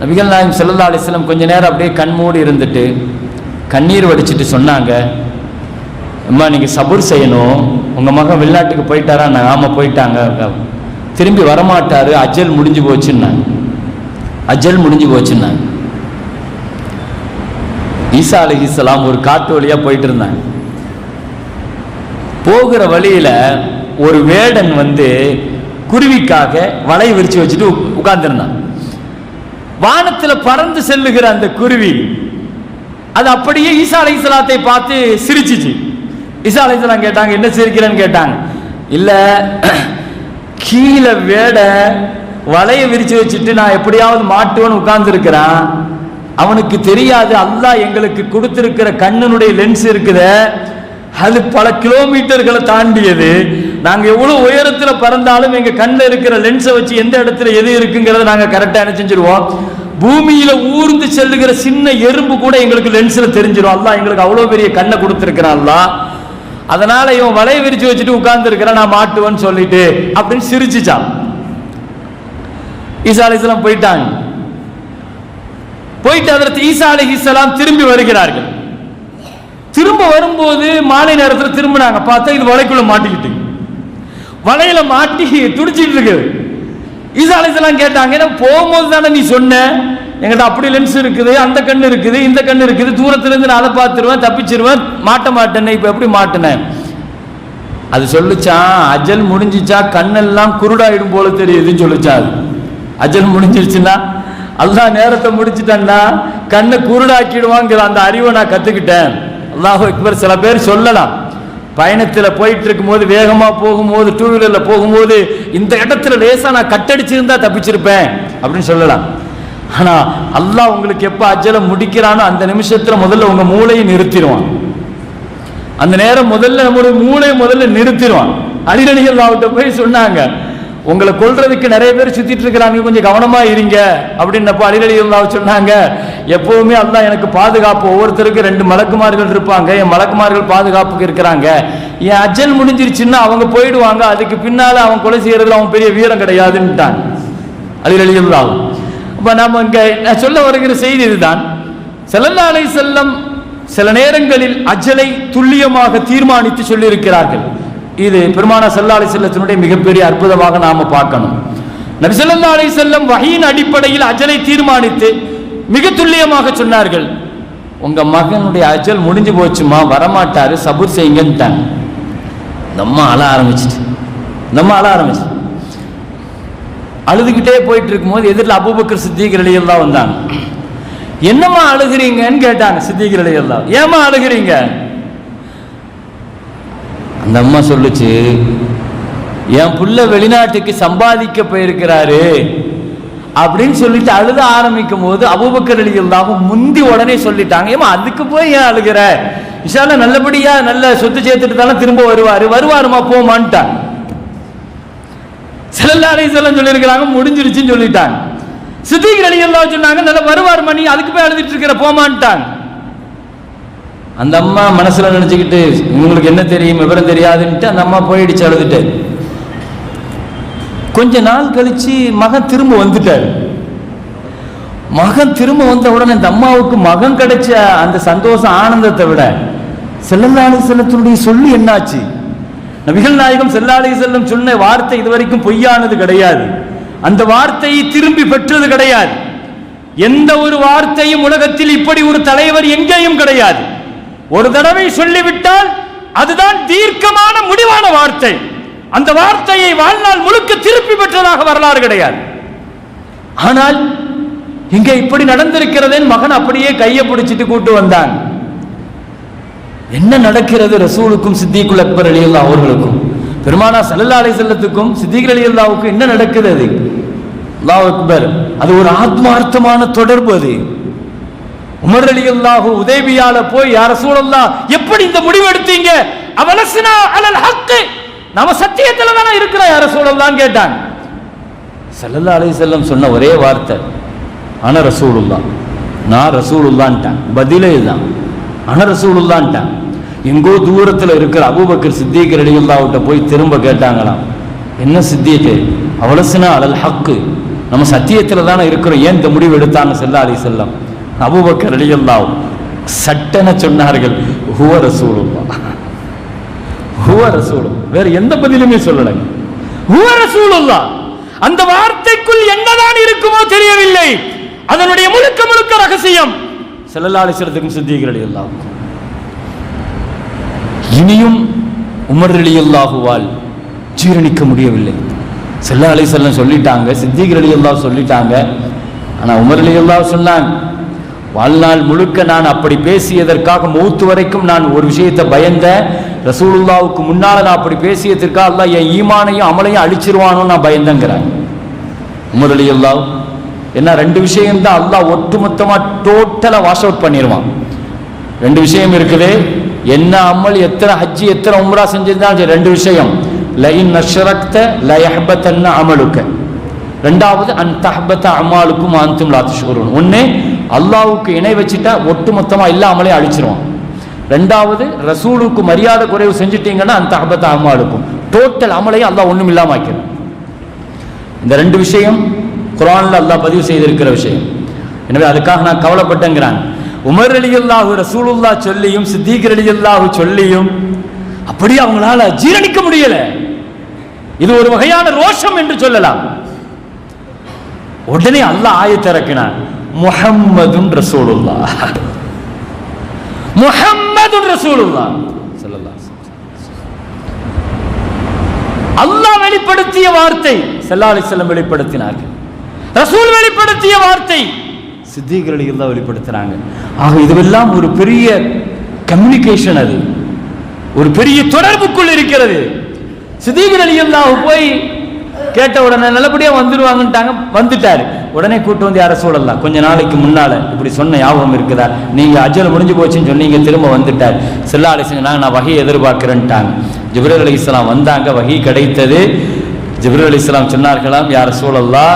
A: நபிகள் நாயகம் ஸல்லல்லாஹு அலைஹி வஸல்லம் கொஞ்ச நேரம் அப்படியே கண்மூடி இருந்துட்டு கண்ணீர் வடிச்சிட்டு சொன்னாங்க, அம்மா நீங்க சபூர் செய்யணும், உங்க மகன் வெளிநாட்டுக்கு போயிட்டாரா? ஆமா போயிட்டாங்க, திரும்பி வரமாட்டாரு, அஜல் முடிஞ்சு போச்சுன்னாங்க. அஜல் முடிஞ்சு போச்சுன்னாங்க. ஈசா அலைஹிஸ்ஸலாம் ஒரு காட்டு வழியா போயிட்டு இருந்தாங்க. போகிற வழியில ஒரு வேடன் வந்து குருவிக்காக வலை விரிச்சு வச்சுட்டு உட்கார்ந்துருந்தான். வானத்துல பறந்து செல்லுகிற அந்த குருவி அது அப்படியே ஈசா அலைஹிஸ்ஸலாத்தை பார்த்து சிரிச்சிச்சு. ஈசா அலைஹிஸ்ஸலாம் கேட்டாங்க, என்ன சிரிக்கிறேன்னு கேட்டாங்க. இல்ல, கீழே வேட வலையை விரிச்சு வச்சுட்டு நான் எப்படியாவது மாட்டுவன்னு உட்கார்ந்து இருக்கிறான். அவனுக்கு தெரியாது அல்லாஹ் எங்களுக்கு கொடுத்திருக்கிற கண்ணினுடைய லென்ஸ் இருக்குது, அது பல கிலோமீட்டர்களை தாண்டியது. நாங்க எவ்வளவு உயரத்துல பறந்தாலும் எங்க கண்ணில் இருக்கிற லென்ஸை வச்சு எந்த இடத்துல எது இருக்குங்கிறத நாங்க கரெக்டா என்ன செஞ்சிருவோம். பூமியில ஊர்ந்து செல்லுகிற சின்ன எறும்பு கூட எங்களுக்கு லென்ஸ்ல தெரிஞ்சிடும். அல்லாஹ் எங்களுக்கு அவ்வளவு பெரிய கண்ணை கொடுத்திருக்கிறான். அல்லாஹ் அதனால இவன் வலைய விரிச்சு வச்சுட்டு உட்கார்ந்து இருக்கிற நான் மாட்டுவேன்னு சொல்லிட்டு அப்படின்னு சிரிச்சுச்சான். ஈசா அலைஹிஸ்ஸலாம் போயிட்டாங்க. போயிட்டு ஹஜ்ரத் ஈசா அலைஹிஸ்ஸலாம் திரும்பி வருகிறார்கள். திரும்ப வரும்போது மாலை நேரத்தில் திரும்பினாங்க. பார்த்தா இது வலைக்குள்ள மாட்டிக்கிட்டு, வலையில மாட்டி துடிச்சிட்டு இருக்கு. ஈசா அலைஹிஸ்ஸலாம் கேட்டாங்க, ஏன்னா போகும்போது தானே நீ சொன்ன என்கிட்ட அப்படி லென்ஸ் இருக்குது, அந்த கண்ணு இருக்குது, இந்த கண்ணு இருக்குது, தூரத்துல இருந்து நான் அதை பார்த்துருவேன், தப்பிச்சிருவேன், மாட்ட மாட்டேன்னு இப்ப எப்படி மாட்டினேன்? அது சொல்லுச்சான், அஜல் முடிஞ்சிச்சா கண்ணெல்லாம் குருடாயிடும் போல தெரியுதுன்னு சொல்லுச்சா. அஜல் முடிஞ்சிருச்சுன்னா அல்லாஹ் நேரத்தை முடிச்சுட்டேன்னா கண்ணை குருடாக்கிடுவாங்கிற அந்த அறிவை நான் கத்துக்கிட்டேன். அல்லாஹு அக்பர். சில பேர் சொல்லலாம், பயணத்தில் போயிட்டு இருக்கும்போது, வேகமா போகும்போது, டூ வீலர்ல போகும்போது இந்த இடத்துல லேசா நான் கட்டடிச்சிருந்தா தப்பிச்சிருப்பேன் அப்படின்னு சொல்லலாம். ஆனா அல்லாஹ் உங்களுக்கு எப்ப அஜலை முடிக்கிறானோ அந்த நிமிஷத்துல முதல்ல உங்க மூளையை நிறுத்திடுவான். அந்த நேரம் முதல்ல நம்முடைய மூளையை முதல்ல நிறுத்திடுவான். அலி ரலியல்லாஹு அன்ஹு போய் சொன்னாங்க, உங்களை கொல்றதுக்கு நிறைய பேர் சுத்திட்டு இருக்கிறாங்க, கொஞ்சம் கவனமா இருங்க அப்படின்னப்ப அலி ரலியல்லாஹு அன்ஹு சொன்னாங்க, எப்பவுமே அல்லாஹ் எனக்கு பாதுகாப்பு, ஒவ்வொருத்தருக்கு 2 மலக்குமார்கள் இருப்பாங்க, என் மலக்குமார்கள் பாதுகாப்புக்கு இருக்கிறாங்க, என் அஜல் முடிஞ்சிருச்சுன்னா அவங்க போயிடுவாங்க, அதுக்கு பின்னால அவன் கொலை செய்யறதுல அவன் பெரிய வீரம் கிடையாதுன்னுட்டான் அலி ரலியல்லாஹு. அப்ப நாம இங்க சொல்ல வருகிற செய்தி இதுதான். ஸல்லல்லாஹு அலைஹி வஸல்லம் சில நேரங்களில் அஜலை துல்லியமாக தீர்மானித்து சொல்லி இருக்கிறார்கள். இது பெருமானார் ஸல்லல்லாஹு அலைஹி வஸல்லத்தினுடைய மிகப்பெரிய அற்புதமாக நாம பார்க்கணும். நபி ஸல்லல்லாஹு அலைஹி வஸல்லம் வஹீயின் அடிப்படையில் அஜலை தீர்மானித்து மிக துல்லியமாக சொன்னார்கள். உங்க மகனுடைய அஜல் முடிஞ்சு போச்சுமா, வரமாட்டாரு, சபூர் செய்யுங்கன்னுட்டாங்க. நம்ம அழ ஆரம்பிச்சு அழுதுகிட்டே போயிட்டு இருக்கும்போது எதிரில் அபூபக்கர் சித்திக் ரலியல்லாஹு வந்தாங்க. என்னம்மா அழுகிறீங்கன்னு கேட்டாங்க சித்திக் ரலியல்லாஹு. ஏமா அழுகிறீங்க? அந்த அம்மா சொல்லுச்சு, என் புள்ள வெளிநாட்டுக்கு சம்பாதிக்க போயிருக்கிறாரு அப்படின்னு சொல்லிட்டு அழுத ஆரம்பிக்கும் போது அபூபக்கர் ரலியல்லாஹு முந்தி உடனே சொல்லிட்டாங்க, ஏமா அதுக்கு போய் ஏன் அழுகிற, இன்ஷா அல்லாஹ் நல்லபடியா நல்ல சொத்து சேர்த்துட்டு தானே திரும்ப வருவாருமா போமான்ட்டாங்க. ஸல்லல்லாஹு அலைஹி வஸல்லம் சொல்லியிருக்கிறாங்க, முடிஞ்சிருச்சுன்னு சொல்லிட்டாங்க. சித்திக் ரலியல்லாஹு சொன்னாங்க, நல்ல வருவாருமா, நீ அதுக்கு போய் அழுதுட்டு இருக்கிற போமான்ட்டாங்க. அந்த அம்மா மனசுல நினைச்சுக்கிட்டு உங்களுக்கு என்ன தெரியும் விவரம் தெரியாதுன்ட்டு அந்த அம்மா போயிடுச்சு அழுதுட்டு. கொஞ்ச நாள் கழிச்சு மகன் திரும்ப வந்துட்டாரு. மகன் திரும்ப வந்த உடனே அந்த அம்மாவுக்கு மகன் கிடைச்ச அந்த சந்தோஷம் ஆனந்தத்தை விட ஸல்லல்லாஹு அலைஹி வஸல்லத்துடைய சொல்லி என்னாச்சு? நபிகள் நாயகம் ஸல்லல்லாஹு அலைஹி வஸல்லம் சொன்ன வார்த்தை இதுவரைக்கும் பொய்யானது கிடையாது, அந்த வார்த்தையை திரும்பி பெற்றது கிடையாது. எந்த ஒரு வார்த்தையும் உலகத்தில் இப்படி ஒரு தலைவர் எங்கேயும் கிடையாது. ஒரு தடவை சொல்லிவிட்டால் அதுதான் தீர்க்கமான முடிவான வார்த்தை. அந்த வார்த்தையை வாழ்நாள் முழுக்க திருப்பி பெற்றதாக வரலாறு கிடையாது. ஆனால் இங்க இப்படி நடந்திருக்கிறதே, மகன் அப்படியே கையை பிடிச்சிட்டு கூட்டு வந்தான். என்ன நடக்கிறது? ரசூலுக்கும் சித்திகுல் அக்பர் ரலியல்லாஹு அவர்களுக்கும் பெருமானார் ஸல்லல்லாஹு அலைஹி வஸல்லத்துக்கும் சித்திக் ரலியல்லாஹுக்கும் என்ன நடக்கிறது? அல்லாஹ் அக்பர். அது ஒரு ஆத்மார்த்தமான தொடர்பு. அது உமர் ரலியல்லாஹு உதைபியால போய், யா ரசூலல்லாஹ் எப்படி இந்த முடிவு எடுத்தீங்க? அவலஸ்னா அலல் ஹக், நாம சத்தியத்துல தான இருக்கிறோம் யா ரசூலல்லாஹ்னு கேட்டாங்க. ஸல்லல்லாஹு அலைஹி வஸல்லம் சொன்ன ஒரே வார்த்தை, அன ரசூலுல்லாஹ், நான் ரசூலுல்லாஹ்ன்ட்டான். பதிலே இதுதான், அன ரசூலுல்லாஹ்ன்ட்டான். எங்கோ தூரத்தில் இருக்கிற அபூபக்கர் சித்திக் ரலியல்லாஹு போய் திரும்ப கேட்டாங்களாம், என்ன சித்திக், அவலஸ்னா அலல் ஹக், நம்ம சத்தியத்துல தானே இருக்கிறோம், ஏன் இந்த முடிவு எடுத்தாங்க ஸல்லல்லாஹு அலைஹி வஸல்லம்? அபூபக்கர் ரலியல்லாஹு சட்டென சொன்னார்கள், ஹுவ ரசூலுல்லாஹ், ஹுவ ரசூலுல்லாஹ். வேற எந்த பதிலுமே சொல்லல, ஹுவ ரசூலுல்லாஹ். அந்த வார்த்தைக்குள் என்னதான் இருக்குமோ தெரியவில்லை, அதனுடைய முழுக்க முழுக்க ரகசியம் ஸல்லல்லாஹு அலைஹி வஸல்லம் சித்திக் ரலியல்லாஹு. இனியும் உமர் ரலியல்லாஹுவால் ஜீரணிக்க முடியவில்லை. ஸல்லல்லாஹு அலைஹி வஸல்லம் சொல்லிட்டாங்க, சித்திக் ரலியல்லாஹு சொல்லிட்டாங்க. ஆனா உமர் ரலியல்லாஹு சொன்னாங்க, வாழ்நாள் முழுக்க நான் அப்படி பேசியதற்காக மௌத்து வரைக்கும் நான் ஒரு விஷயத்தை பயந்தேன், ரசூலுல்லாஹுக்கு முன்னால நான் அப்படி பேசியதற்காக அல்லாஹ் என் ஈமானையும் அமலையும் அழிச்சிருவானோ நான் பயந்தேங்கிறாங்க உமர் ரலியல்லாஹு. என்ன 2 விஷயம் தான் அல்லாஹ் ஒட்டுமொத்தமா டோட்டலா வாஷ் அவுட் பண்ணிடுவான். 2 விஷயம் இருக்குது, என்ன அமல், எத்தனை ஹஜ்ஜி, எத்தனை உம்ரா செஞ்சிருந்தாலும் 2 விஷயம், லஇன் அஷ்ரக்த லயஹ்பதன்ன அமலுக, ரெண்டாவது அன் தஹ்பத அமாலுக்கும் அன்தும் லா தஷ்குரூன். ஒண்ணு அல்லாஹ்வுக்கு இணை வச்சிட்டா ஒட்டுமொத்தமா எல்லா அமலையும் அழிச்சிருவான். ரெண்டாவது ரசூலுக்கு மரியாதை குறைவு செஞ்சுட்டீங்கன்னா அந்த அபத்த அமாலுக்கும் டோட்டல் அமலையும் அல்லாஹ் ஒண்ணும் இல்லாம ஆக்கிறான். இந்த ரெண்டு விஷயம் குர்ஆன்ல அல்லாஹ் பதிவு செய்திருக்கிற விஷயம். எனவே அதுக்காக நான் கவலைப்பட்டேங்கிறான். உமர் ரலியல்லாஹு ரசூலுல்லாஹ் சொல்லியும் சித்திக் ரலியல்லாஹு சொல்லியும் அப்படியே அவங்களால ஜீரணிக்க முடியல. இது ஒரு வகையான ரோஷம் என்று சொல்லலாம். உடனே அல்லாஹ் ஆயத்தை இறக்கினான், முஹம்மதுன் ரசூலுல்லாஹ், முஹம்மதுன் ரசூலுல்லாஹ் ஸல்லல்லாஹு அலைஹி வஸல்லம். அல்லாஹ் வெளிப்படுத்திய வார்த்தை ஸல்லல்லாஹு அலைஹி வஸல்லம் வெளிப்படுத்தினார்கள். ரசூல் வெளிப்படுத்திய வார்த்தை சித்திக் ரலியல்லாஹு வெளிப்படுத்துறாங்க. ஆக இதுவெல்லாம் ஒரு பெரிய கம்யூனிகேஷன், அது ஒரு பெரிய தொடர்புக்குள் இருக்கிறது. சித்திக் ரலியல்லாஹு போய் கேட்ட உடனே நல்லபடியா வந்துருவாங்கன்ட்டாங்க. வந்துட்டாரு. உடனே கூட்டு வந்து யார சூழலாம், கொஞ்ச நாளைக்கு முன்னால இப்படி சொன்ன ஞாபகம் இருக்குதா, நீங்க அஜல் முடிஞ்சு போச்சுன்னு சொன்னீங்க, திரும்ப வந்துட்டார். ஸல்லல்லாஹு அலைஹி வஸல்லம் நான் வஹி எதிர்பார்க்கிறேன்ட்டாங்க. ஜிப்ரீல் அலைஹிஸ்ஸலாம் வந்தாங்க, வஹி கிடைத்தது. ஜிப்ரீல் அலைஹிஸ்ஸலாம் சொன்னார்களாம், யார சூழல்லா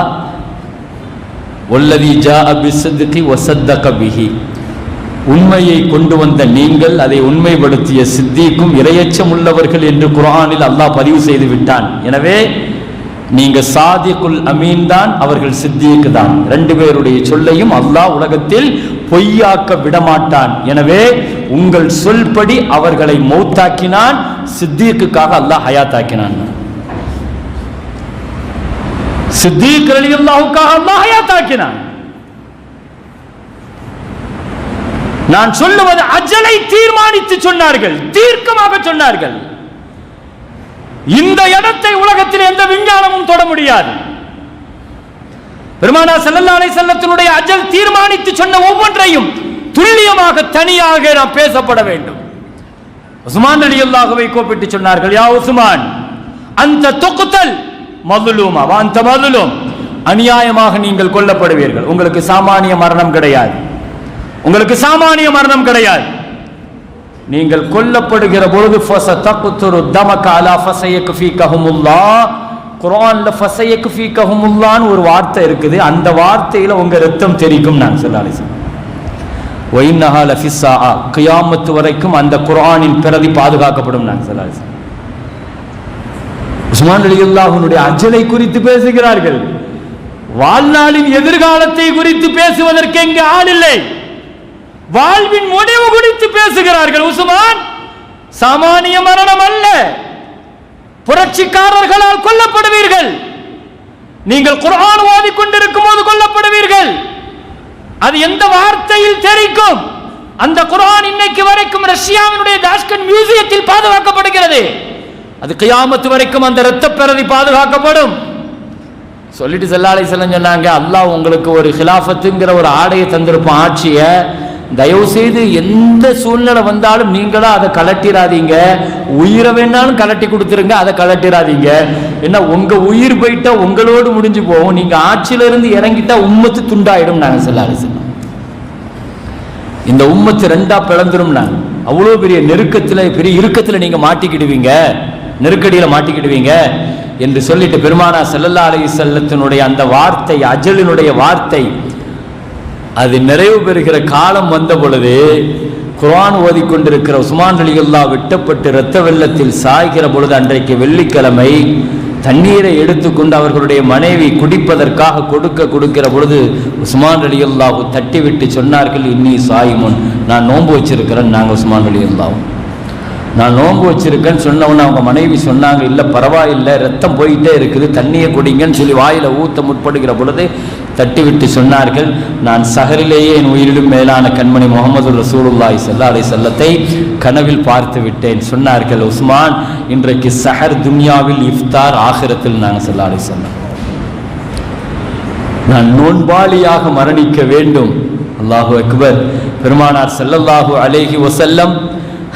A: வல்லதி ஜாஅ பிஸ்ஸித்கி வஸத்தக பிஹி, உண்மையை கொண்டு வந்த நீங்கள் அதை உண்மைப்படுத்திய சித்திக்கும் இரையச்சம் உள்ளவர்கள் என்று குர்ஆனில் அல்லாஹ் பதிவு செய்து விட்டான். எனவே நீங்க சாதிகுல் அமீன் தான், அவர்கள் சித்திக்கு தான். ரெண்டு பேருடைய சொல்லையும் அல்லாஹ் உலகத்தில் பொய்யாக்க விடமாட்டான். எனவே உங்கள் சொல்படி அவர்களை மௌத்தாக்கினான், சித்திக்குக்காக அல்லாஹ் ஹயாத்தாக்கினான். சித்திக் ரலியல்லாஹுக்காக அல்லாஹ் ஹயாத்தாக்கினான். நான் சொல்லுவது அஜலை தீர்மானித்து சொன்னார்கள், தீர்க்கமாக சொன்னார்கள். இந்த இடத்தை உலகத்தில் எந்த விஞ்ஞானமும் தொட முடியாது. பெருமானார் ஸல்லல்லாஹு அலைஹி வஸல்லத்தினுடைய அஜல் தீர்மானித்து சொன்ன ஒவ்வொன்றையும் துல்லியமாக தனியாக நாம் பேசப்பட வேண்டும். உஸ்மான் ரலியல்லாஹுவை கூப்பிட்டு சொன்னார்கள், யா உஸ்மான் அந்த துக்தல் மظلوமா வ அன்த மظلوம், அநியாயமாக நீங்கள் கொல்லப்படுவீர்கள், உங்களுக்கு சாமானிய மரணம் கிடையாது, உங்களுக்கு சாமானிய மரணம் கிடையாது. நீங்கள் கொல்லப்படுகிற பொழுது ஃபஸதக்துரு தமக அலா ஃபஸயக்ஃபீகஹுமுல்லாஹ், குர்ஆன்ல ஃபஸயக்ஃபீகஹுமுல்லாஹ்னு ஒரு வார்த்தை இருக்குது. அந்த வார்த்தையில உங்க ரத்தம் தெரிக்கும் நான் ஸல்லல்லாஹு அலைஹி வஸல்லம். வ இன்னஹா லஃபிஸ்ஸாஆ, கியாமத் வரைக்கும் அந்த குர்ஆனின் பிரதி பாதுகாக்கப்படும் நான் ஸல்லல்லாஹு அலைஹி வஸல்லம். உஸ்மான் ரலியல்லாஹுனுடைய அஜலை குறித்து பேசுகிறார்கள். வாழ்நாளின் எதிர்காலத்தை குறித்து பேசுவதற்கு எங்கே ஆள் இல்லை. வாழ்வின் முடிவு குறித்து பேசுகிறார்கள். உஸ்மான் சாமானிய மரணம் அல்ல, புரட்சிக்காரர்களால் கொல்லப்படுவீர்கள், நீங்கள் குர்ஆன் ஓதிக் கொண்டிருக்கும் போது கொல்லப்படுவீர்கள். அது எந்த வார்த்தையில் தெரிக்கும்? அந்த குர்ஆன் இன்னைக்கு வரைக்கும் ரஷ்யாவினுடைய தாஷ்கண்ட் மியூசியத்தில் பாதுகாக்கப்படுகிறது. அது கியாமத் வரைக்கும் அந்த இரத்த பிரதி பாதுகாக்கப்படும். சொல்லிட்டு ஸல்லல்லாஹு அலைஹி வஸல்லம் சொன்னாங்க, அல்லாஹ் உங்களுக்கு ஒரு ஹிலாஃபத்துங்கிற ஒரு ஆடையை தந்திருப்பான், ஆட்சியை. தயவு செய்து எந்த சூழ்நிலை வந்தாலும் நீங்களா அதை கலட்டிராதீங்க, உயிரை வேணாலும் கலட்டி கொடுத்துருங்க, அதை கலட்டிராதீங்க. ஏன்னா உங்க உயிர் போயிட்டா உங்களோடு முடிஞ்சு போகும், நீங்க ஆட்சியில இருந்து இறங்கிட்டா உம்மத்து துண்டாயிடும் நாங்க ஸல்லல்லாஹு அலைஹி வஸல்லம். இந்த உம்மத்து ரெண்டா பிளந்துரும். நான் அவ்வளவு பெரிய நெருக்கத்துல, பெரிய இறுக்கத்துல நீங்க மாட்டிக்கிடுவீங்க, நெருக்கடியில மாட்டிக்கிடுவீங்க என்று சொல்லிட்டு பெருமானார் ஸல்லல்லாஹு அலைஹி வஸல்லத்தினுடைய அந்த வார்த்தை, அஜலினுடைய வார்த்தை, அது நிறைவு பெறுகிற காலம் வந்த பொழுது குர்ஆன் ஓதிக்கொண்டிருக்கிற உஸ்மான் ரலியல்லாஹு வெட்டப்பட்டு இரத்த வெள்ளத்தில் சாய்கிற பொழுது, அன்றைக்கு வெள்ளிக்கிழமை, தண்ணீரை எடுத்துக்கொண்டு அவர்களுடைய மனைவி குடிப்பதற்காக கொடுக்கிற பொழுது உஸ்மான் ரலியல்லாஹு தட்டிவிட்டு சொன்னார்கள், இன்னி சாயிமுன், நான் நோன்பு வச்சிருக்கிறேன். நாங்கள் உஸ்மான் ரலியல்லாஹு நான் நோன்பு வச்சிருக்கேன்னு சொன்னவொன்னு அவங்க மனைவி சொன்னாங்க, இல்லை பரவாயில்லை, ரத்தம் போயிட்டே இருக்குது, தண்ணியை குடிங்கன்னு சொல்லி வாயில ஊத்த முற்படுகிற பொழுது தட்டிவிட்டு சொன்னார்கள், நான் சஹரிலேயே என் உயிரிலும் மேலான கண்மணி முஹம்மது ரசூலுல்லாஹி ஸல்லல்லாஹு அலைஹி வஸல்லத்தை கனவில் பார்த்து விட்டேன். சொன்னார்கள், உஸ்மான் இன்றைக்கு சஹர் துன்யாவில், இஃப்தார் ஆகிரத்தில். நாங்கள் ஸல்லல்லாஹு அலைஹி வஸல்லம் நான் நோன்பாளியாக மரணிக்க வேண்டும். அல்லாஹு அக்பர். பெருமானார் ஸல்லல்லாஹு அலைஹி வஸல்லம்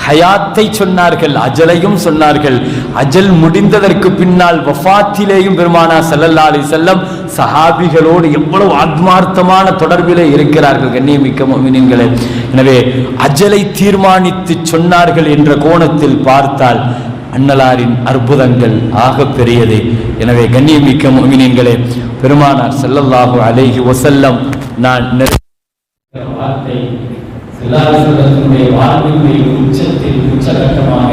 A: ஹயாத்தை சொன்னார்கள், அஜலையும் சொன்னார்கள். அஜல் முடிந்ததற்கு பின்னால் வஃபாத்திலேயும் பெருமானார் ஸல்லல்லாஹு அலைஹி வஸல்லம் சஹாபிகளோடு எவ்வளவு ஆத்மார்த்தமான தொடர்பிலே இருக்கிறார்கள் கண்ணியமிக்க முஃமினீன்களே. எனவே அஜலை தீர்மானித்து சொன்னார்கள் என்ற கோணத்தில் பார்த்தால் அன்னலாரின் அற்புதங்கள் ஆக பெரியது. எனவே கண்ணியமிக்க முஃமினீன்களே, பெருமானார் ஸல்லல்லாஹு அலைஹி வஸல்லம் நான் வார்த்தை வாழ்வின் உச்சத்தில் உச்சகட்டமாக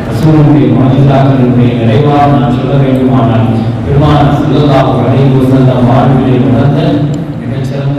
A: ரசூலுடைய முஅஜிஸாக்களுடைய நிறைவாக நான் சொல்ல வேண்டுமானால் பெருமானார் ஸல்லல்லாஹு அலைஹி வஸல்லம் வாழ்விலே நடந்த மிகச்சிறந்த